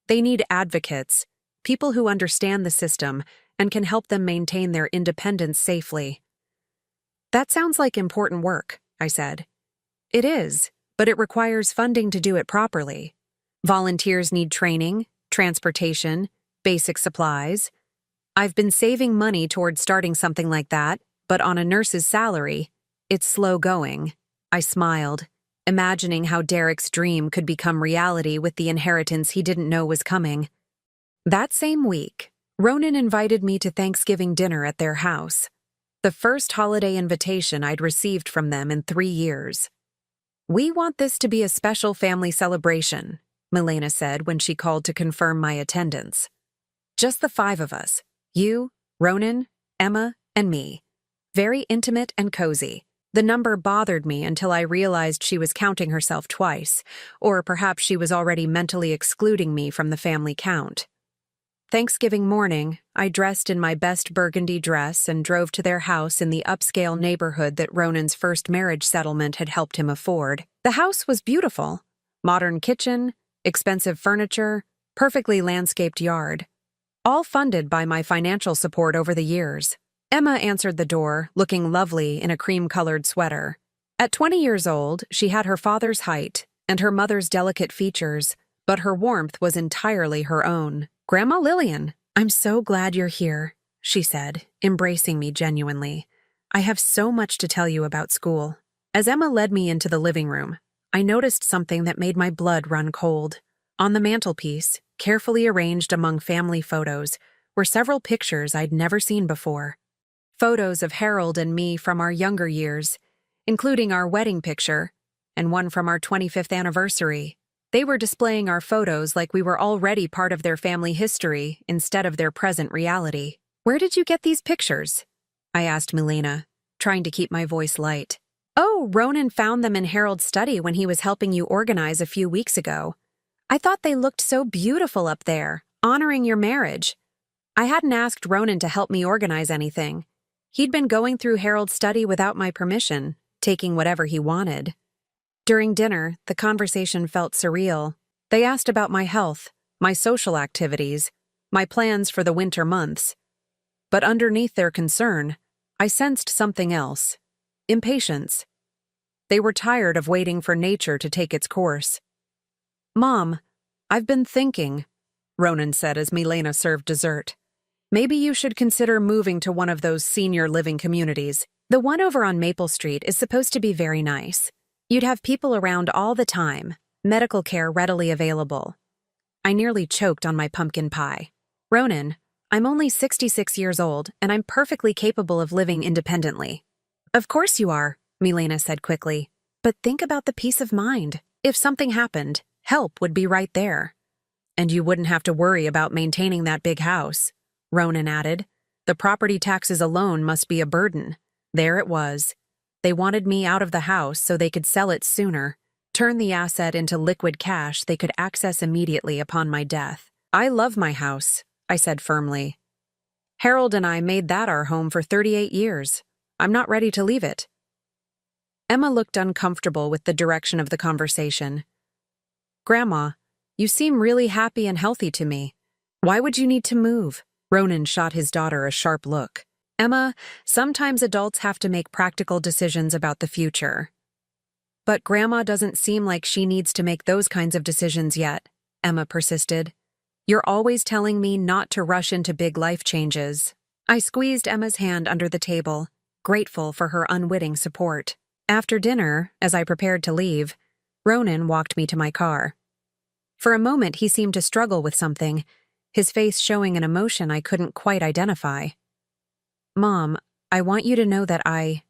They need advocates, people who understand the system and can help them maintain their independence safely. That sounds like important work, I said. It is, but it requires funding to do it properly. Volunteers need training, transportation, basic supplies. I've been saving money towards starting something like that, but on a nurse's salary, it's slow going. I smiled, imagining how Derek's dream could become reality with the inheritance he didn't know was coming. That same week, Ronan invited me to Thanksgiving dinner at their house, the first holiday invitation I'd received from them in 3 years. "We want this to be a special family celebration," Milena said when she called to confirm my attendance. "Just the 5 of us, you, Ronan, Emma, and me. Very intimate and cozy." The number bothered me until I realized she was counting herself twice, or perhaps she was already mentally excluding me from the family count. Thanksgiving morning, I dressed in my best burgundy dress and drove to their house in the upscale neighborhood that Ronan's first marriage settlement had helped him afford. The house was beautiful. Modern kitchen, expensive furniture, perfectly landscaped yard. All funded by my financial support over the years. Emma answered the door, looking lovely in a cream-colored sweater. At 20 years old, she had her father's height and her mother's delicate features, but her warmth was entirely her own. "Grandma Lillian, I'm so glad you're here," she said, embracing me genuinely. "I have so much to tell you about school." As Emma led me into the living room, I noticed something that made my blood run cold. On the mantelpiece, carefully arranged among family photos, were several pictures I'd never seen before. Photos of Harold and me from our younger years, including our wedding picture, and one from our 25th anniversary. They were displaying our photos like we were already part of their family history instead of their present reality. "Where did you get these pictures?" I asked Milena, trying to keep my voice light. "Oh, Ronan found them in Harold's study when he was helping you organize a few weeks ago. I thought they looked so beautiful up there, honoring your marriage. I hadn't asked Ronan to help me organize anything. He'd been going through Harold's study without my permission, taking whatever he wanted." During dinner, the conversation felt surreal. They asked about my health, my social activities, my plans for the winter months. But underneath their concern, I sensed something else. Impatience. They were tired of waiting for nature to take its course. "Mom, I've been thinking," Ronan said as Milena served dessert. "Maybe you should consider moving to one of those senior living communities. The one over on Maple Street is supposed to be very nice. You'd have people around all the time, medical care readily available." I nearly choked on my pumpkin pie. "Ronan, I'm only 66 years old, and I'm perfectly capable of living independently." "Of course you are," Milena said quickly. "But think about the peace of mind. If something happened, help would be right there." "And you wouldn't have to worry about maintaining that big house," Ronan added. "The property taxes alone must be a burden." There it was. They wanted me out of the house so they could sell it sooner, turn the asset into liquid cash they could access immediately upon my death. "I love my house," I said firmly. "Harold and I made that our home for 38 years. I'm not ready to leave it." Emma looked uncomfortable with the direction of the conversation. "Grandma, you seem really happy and healthy to me. Why would you need to move?" Ronan shot his daughter a sharp look. "Emma, sometimes adults have to make practical decisions about the future." "But Grandma doesn't seem like she needs to make those kinds of decisions yet," Emma persisted. "You're always telling me not to rush into big life changes." I squeezed Emma's hand under the table, grateful for her unwitting support. After dinner, as I prepared to leave, Ronan walked me to my car. For a moment, he seemed to struggle with something, his face showing an emotion I couldn't quite identify. "Mom, I want you to know that I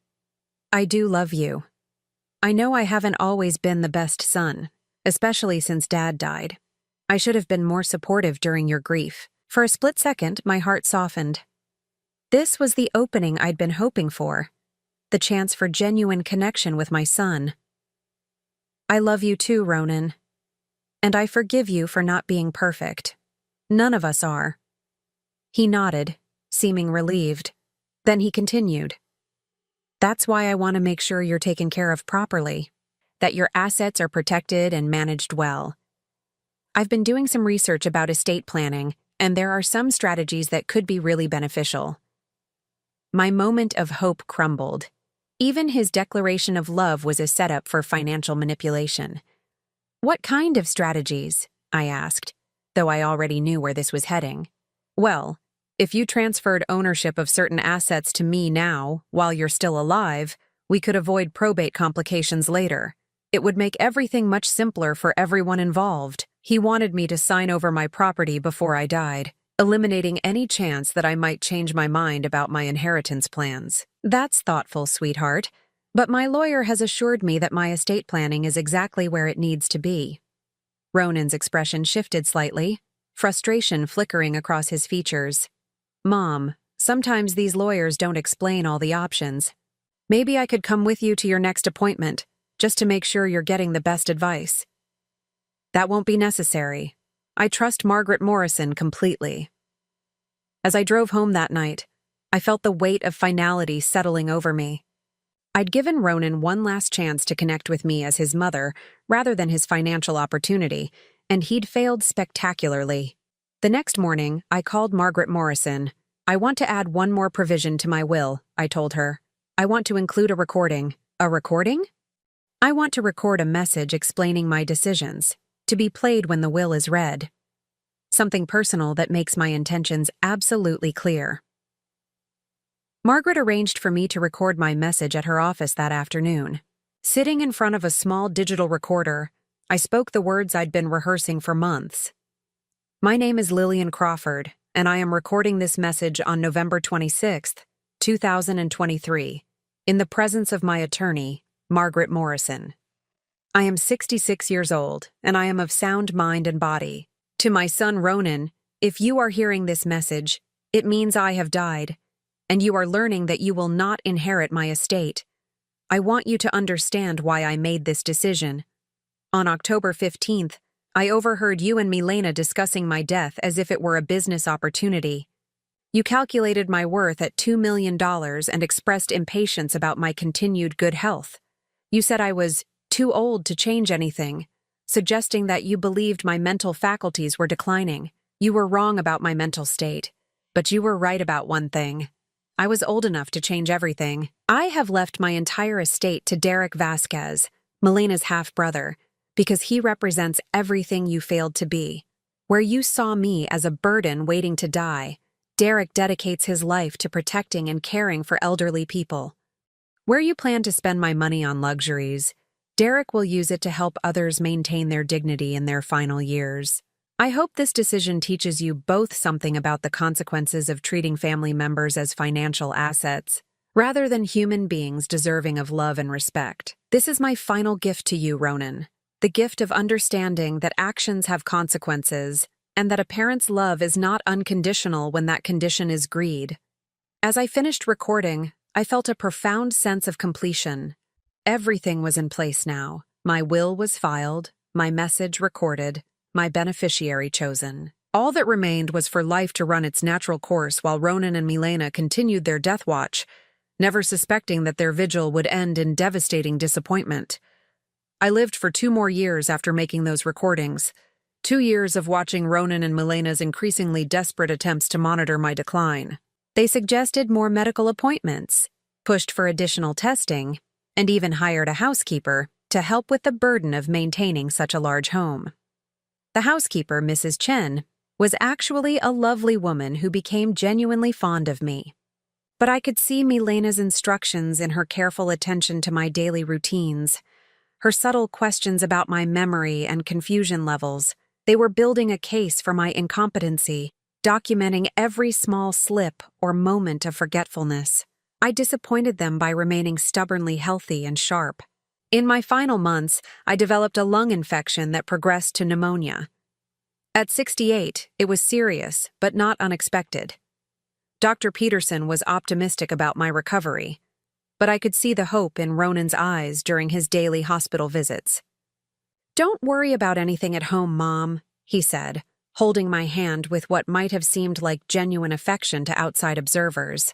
do love you. I know I haven't always been the best son, especially since Dad died. I should have been more supportive during your grief." For a split second, my heart softened. This was the opening I'd been hoping for, the chance for genuine connection with my son. "I love you too, Ronan. And I forgive you for not being perfect. None of us are." He nodded, seeming relieved. Then he continued. "That's why I want to make sure you're taken care of properly, that your assets are protected and managed well. I've been doing some research about estate planning, and there are some strategies that could be really beneficial." My moment of hope crumbled. Even his declaration of love was a setup for financial manipulation. "What kind of strategies?" I asked, though I already knew where this was heading. "Well, if you transferred ownership of certain assets to me now, while you're still alive, we could avoid probate complications later. It would make everything much simpler for everyone involved." He wanted me to sign over my property before I died, eliminating any chance that I might change my mind about my inheritance plans. "That's thoughtful, sweetheart, but my lawyer has assured me that my estate planning is exactly where it needs to be." Ronan's expression shifted slightly, frustration flickering across his features. "Mom, sometimes these lawyers don't explain all the options. Maybe I could come with you to your next appointment, just to make sure you're getting the best advice." "That won't be necessary. I trust Margaret Morrison completely." As I drove home that night, I felt the weight of finality settling over me. I'd given Ronan one last chance to connect with me as his mother rather than his financial opportunity, and he'd failed spectacularly. The next morning, I called Margaret Morrison. "I want to add one more provision to my will," I told her. "I want to include a recording." "A recording?" "I want to record a message explaining my decisions, to be played when the will is read. Something personal that makes my intentions absolutely clear." Margaret arranged for me to record my message at her office that afternoon. Sitting in front of a small digital recorder, I spoke the words I'd been rehearsing for months. "My name is Lillian Crawford, and I am recording this message on November 26th, 2023, in the presence of my attorney, Margaret Morrison. I am 66 years old, and I am of sound mind and body. To my son Ronan, if you are hearing this message, it means I have died, and you are learning that you will not inherit my estate. I want you to understand why I made this decision. On October 15th, I overheard you and Milena discussing my death as if it were a business opportunity. You calculated my worth at $2 million and expressed impatience about my continued good health. You said I was too old to change anything, suggesting that you believed my mental faculties were declining. You were wrong about my mental state, but you were right about one thing. I was old enough to change everything. I have left my entire estate to Derek Vasquez, Milena's half-brother, because he represents everything you failed to be. Where you saw me as a burden waiting to die, Derek dedicates his life to protecting and caring for elderly people. Where you plan to spend my money on luxuries, Derek will use it to help others maintain their dignity in their final years. I hope this decision teaches you both something about the consequences of treating family members as financial assets, rather than human beings deserving of love and respect. This is my final gift to you, Ronan, the gift of understanding that actions have consequences, and that a parent's love is not unconditional when that condition is greed. As I finished recording, I felt a profound sense of completion. Everything was in place now. My will was filed, my message recorded, my beneficiary chosen. All that remained was for life to run its natural course while Ronan and Milena continued their death watch, never suspecting that their vigil would end in devastating disappointment. I lived for 2 more years after making those recordings, 2 years of watching Ronan and Milena's increasingly desperate attempts to monitor my decline. They suggested more medical appointments, pushed for additional testing, and even hired a housekeeper to help with the burden of maintaining such a large home. The housekeeper, Mrs. Chen, was actually a lovely woman who became genuinely fond of me. But I could see Milena's instructions in her careful attention to my daily routines, her subtle questions about my memory and confusion levels. They were building a case for my incompetency, documenting every small slip or moment of forgetfulness. I disappointed them by remaining stubbornly healthy and sharp. In my final months, I developed a lung infection that progressed to pneumonia. At 68, it was serious, but not unexpected. Dr. Peterson was optimistic about my recovery, but I could see the hope in Ronan's eyes during his daily hospital visits. "Don't worry about anything at home, Mom," he said, holding my hand with what might have seemed like genuine affection to outside observers.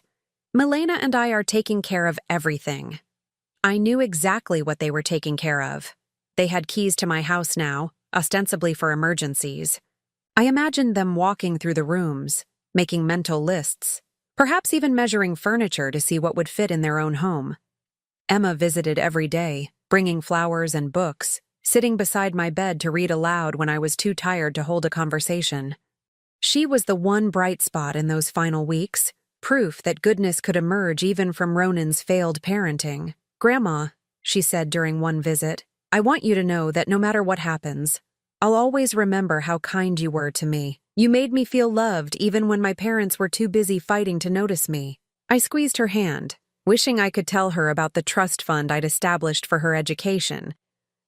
"Milena and I are taking care of everything." I knew exactly what they were taking care of. They had keys to my house now, ostensibly for emergencies. I imagined them walking through the rooms, making mental lists, perhaps even measuring furniture to see what would fit in their own home. Emma visited every day, bringing flowers and books, sitting beside my bed to read aloud when I was too tired to hold a conversation. She was the one bright spot in those final weeks, proof that goodness could emerge even from Ronan's failed parenting. "Grandma," she said during one visit, "I want you to know that no matter what happens, I'll always remember how kind you were to me. You made me feel loved even when my parents were too busy fighting to notice me." I squeezed her hand, wishing I could tell her about the trust fund I'd established for her education,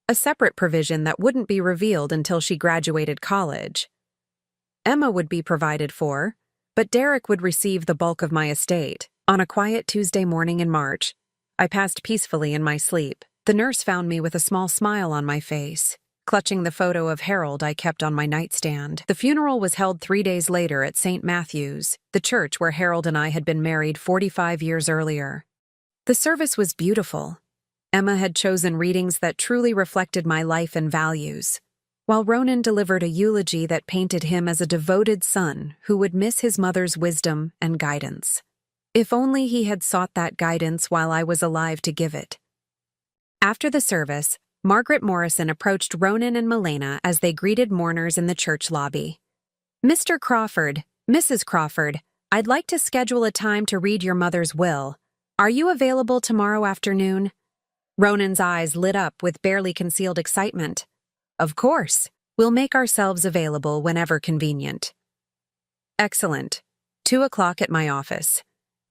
a separate provision that wouldn't be revealed until she graduated college. Emma would be provided for, but Derek would receive the bulk of my estate. On a quiet Tuesday morning in March, I passed peacefully in my sleep. The nurse found me with a small smile on my face, clutching the photo of Harold I kept on my nightstand. The funeral was held 3 days later at St. Matthew's, the church where Harold and I had been married 45 years earlier. The service was beautiful. Emma had chosen readings that truly reflected my life and values, while Ronan delivered a eulogy that painted him as a devoted son who would miss his mother's wisdom and guidance. If only he had sought that guidance while I was alive to give it. After the service, Margaret Morrison approached Ronan and Milena as they greeted mourners in the church lobby. "Mr. Crawford, Mrs. Crawford, I'd like to schedule a time to read your mother's will. Are you available tomorrow afternoon?" Ronan's eyes lit up with barely concealed excitement. "Of course. We'll make ourselves available whenever convenient." "Excellent. 2 o'clock at my office.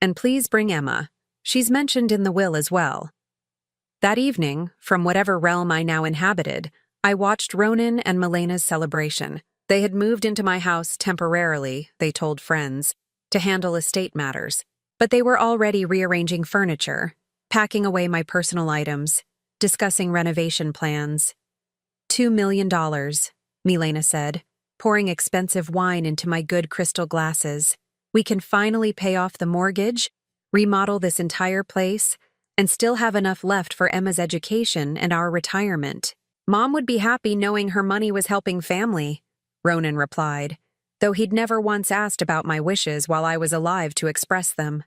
And please bring Emma. She's mentioned in the will as well." That evening, from whatever realm I now inhabited, I watched Ronan and Milena's celebration. They had moved into my house temporarily, they told friends, to handle estate matters, but they were already rearranging furniture, packing away my personal items, discussing renovation plans. $2 million, Milena said, pouring expensive wine into my good crystal glasses. "We can finally pay off the mortgage, remodel this entire place, and still have enough left for Emma's education and our retirement. Mom would be happy knowing her money was helping family," Ronan replied, though he'd never once asked about my wishes while I was alive to express them.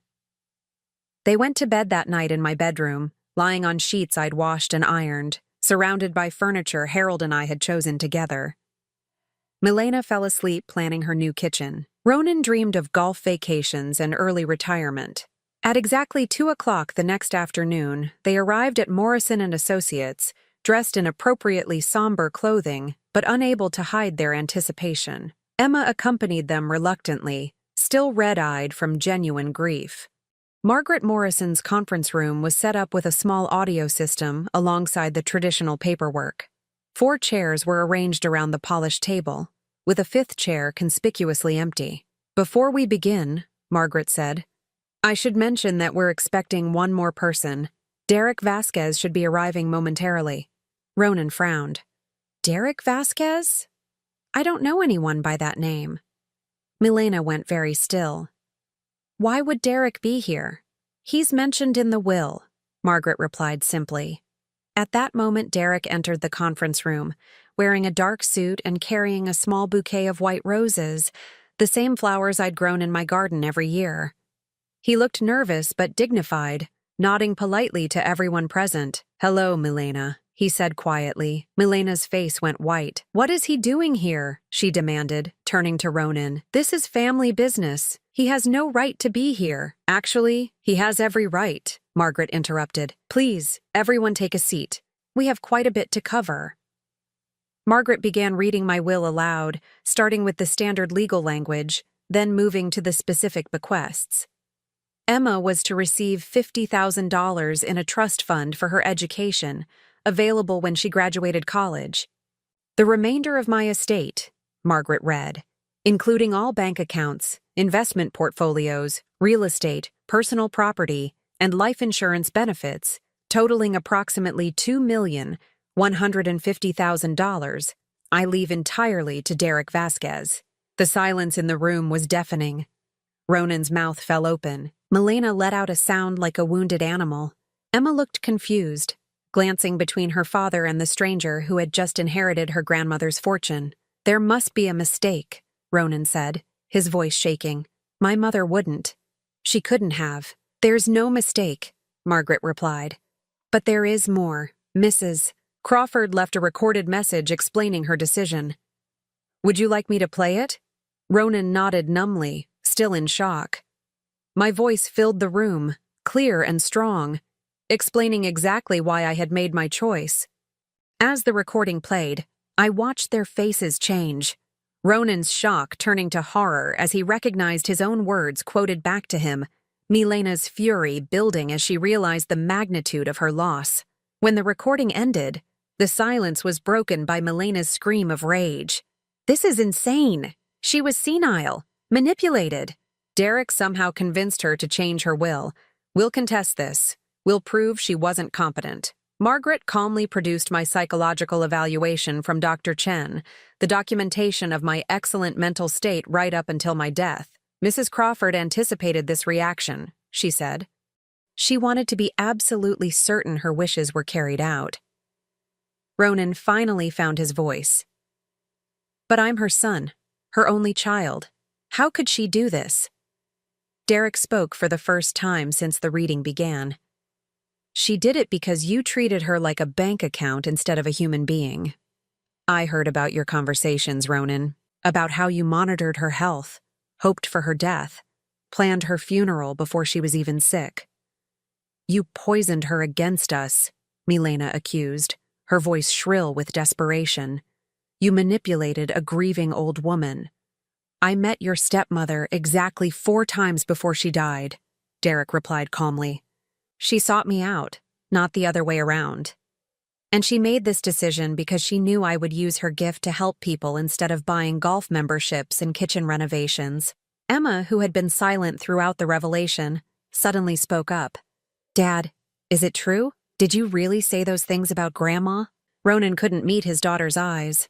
They went to bed that night in my bedroom, lying on sheets I'd washed and ironed, surrounded by furniture Harold and I had chosen together. Milena fell asleep planning her new kitchen. Ronan dreamed of golf vacations and early retirement. At exactly 2 o'clock the next afternoon, they arrived at Morrison & Associates, dressed in appropriately somber clothing, but unable to hide their anticipation. Emma accompanied them reluctantly, still red-eyed from genuine grief. Margaret Morrison's conference room was set up with a small audio system alongside the traditional paperwork. 4 chairs were arranged around the polished table, with a 5th chair conspicuously empty. "Before we begin," Margaret said, "I should mention that we're expecting one more person. Derek Vasquez should be arriving momentarily." Ronan frowned. "Derek Vasquez? I don't know anyone by that name." Milena went very still. "Why would Derek be here?" "He's mentioned in the will," Margaret replied simply. At that moment, Derek entered the conference room, wearing a dark suit and carrying a small bouquet of white roses, the same flowers I'd grown in my garden every year. He looked nervous but dignified, nodding politely to everyone present. "Hello, Milena," he said quietly. Milena's face went white. What is he doing here? She demanded, turning to Ronan. This is family business. He has no right to be here. Actually, he has every right, Margaret interrupted. Please, everyone take a seat. We have quite a bit to cover. Margaret began reading my will aloud, starting with the standard legal language, then moving to the specific bequests. Emma was to receive $50,000 in a trust fund for her education, available when she graduated college. The remainder of my estate, Margaret read, including all bank accounts, investment portfolios, real estate, personal property, and life insurance benefits, totaling approximately $2,150,000, I leave entirely to Derek Vasquez. The silence in the room was deafening. Ronan's mouth fell open. Milena let out a sound like a wounded animal. Emma looked confused, glancing between her father and the stranger who had just inherited her grandmother's fortune. There must be a mistake, Ronan said, his voice shaking. My mother wouldn't. She couldn't have. There's no mistake, Margaret replied. But there is more. Mrs. Crawford left a recorded message explaining her decision. Would you like me to play it? Ronan nodded numbly, still in shock. My voice filled the room, clear and strong, explaining exactly why I had made my choice. As the recording played, I watched their faces change. Ronan's shock turning to horror as he recognized his own words quoted back to him, Milena's fury building as she realized the magnitude of her loss. When the recording ended, the silence was broken by Milena's scream of rage. This is insane. She was senile, manipulated. Derek somehow convinced her to change her will. We'll contest this. We'll prove she wasn't competent. Margaret calmly produced my psychological evaluation from Dr. Chen, the documentation of my excellent mental state right up until my death. Mrs. Crawford anticipated this reaction, she said. She wanted to be absolutely certain her wishes were carried out. Ronan finally found his voice. But I'm her son, her only child. How could she do this? Derek spoke for the first time since the reading began. She did it because you treated her like a bank account instead of a human being. I heard about your conversations, Ronan, about how you monitored her health, hoped for her death, planned her funeral before she was even sick. You poisoned her against us, Milena accused, her voice shrill with desperation. You manipulated a grieving old woman. I met your stepmother exactly 4 times before she died, Derek replied calmly. She sought me out, not the other way around. And she made this decision because she knew I would use her gift to help people instead of buying golf memberships and kitchen renovations. Emma, who had been silent throughout the revelation, suddenly spoke up. Dad, is it true? Did you really say those things about Grandma? Ronan couldn't meet his daughter's eyes.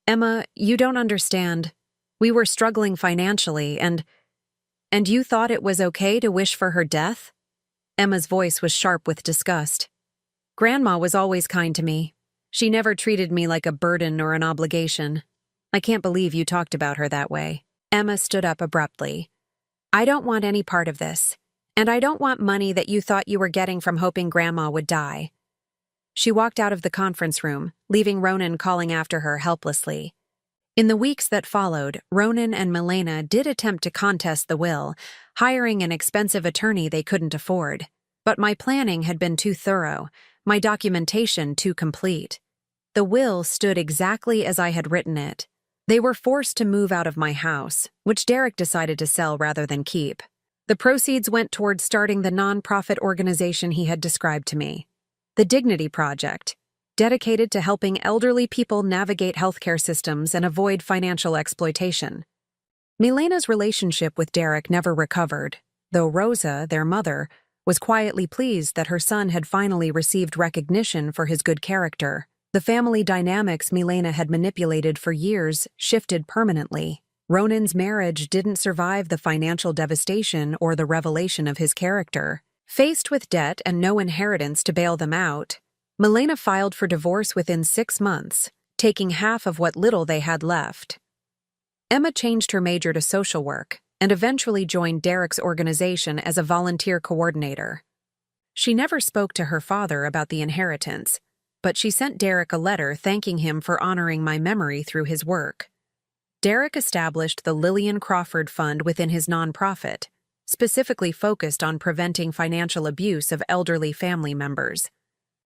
Emma, you don't understand. We were struggling financially, and you thought it was okay to wish for her death? Emma's voice was sharp with disgust. Grandma was always kind to me. She never treated me like a burden or an obligation. I can't believe you talked about her that way. Emma stood up abruptly. I don't want any part of this, and I don't want money that you thought you were getting from hoping Grandma would die. She walked out of the conference room, leaving Ronan calling after her helplessly. In the weeks that followed, Ronan and Milena did attempt to contest the will, hiring an expensive attorney they couldn't afford. But my planning had been too thorough, my documentation too complete. The will stood exactly as I had written it. They were forced to move out of my house, which Derek decided to sell rather than keep. The proceeds went towards starting the non-profit organization he had described to me, the Dignity Project, dedicated to helping elderly people navigate healthcare systems and avoid financial exploitation. Milena's relationship with Derek never recovered, though Rosa, their mother, was quietly pleased that her son had finally received recognition for his good character. The family dynamics Milena had manipulated for years shifted permanently. Ronan's marriage didn't survive the financial devastation or the revelation of his character. Faced with debt and no inheritance to bail them out, Milena filed for divorce within 6 months, taking half of what little they had left. Emma changed her major to social work and eventually joined Derek's organization as a volunteer coordinator. She never spoke to her father about the inheritance, but she sent Derek a letter thanking him for honoring my memory through his work. Derek established the Lillian Crawford Fund within his nonprofit, specifically focused on preventing financial abuse of elderly family members.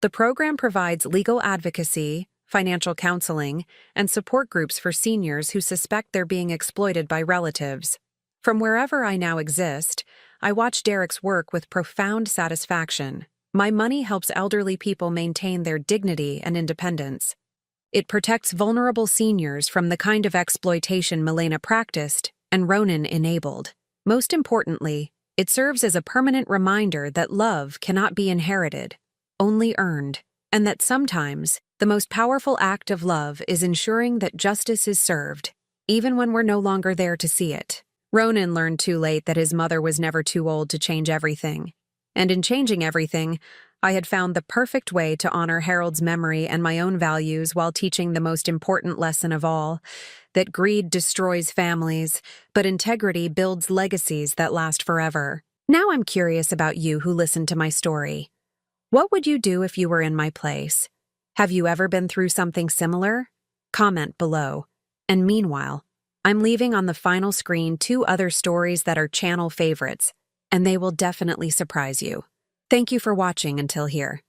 The program provides legal advocacy, financial counseling, and support groups for seniors who suspect they're being exploited by relatives. From wherever I now exist, I watch Derek's work with profound satisfaction. My money helps elderly people maintain their dignity and independence. It protects vulnerable seniors from the kind of exploitation Milena practiced and Ronan enabled. Most importantly, it serves as a permanent reminder that love cannot be inherited, only earned, and that sometimes the most powerful act of love is ensuring that justice is served, even when we're no longer there to see it. Ronan learned too late that his mother was never too old to change everything. And in changing everything, I had found the perfect way to honor Harold's memory and my own values while teaching the most important lesson of all, that greed destroys families, but integrity builds legacies that last forever. Now I'm curious about you who listened to my story. What would you do if you were in my place? Have you ever been through something similar? Comment below. And meanwhile, I'm leaving on the final screen 2 other stories that are channel favorites, and they will definitely surprise you. Thank you for watching until here.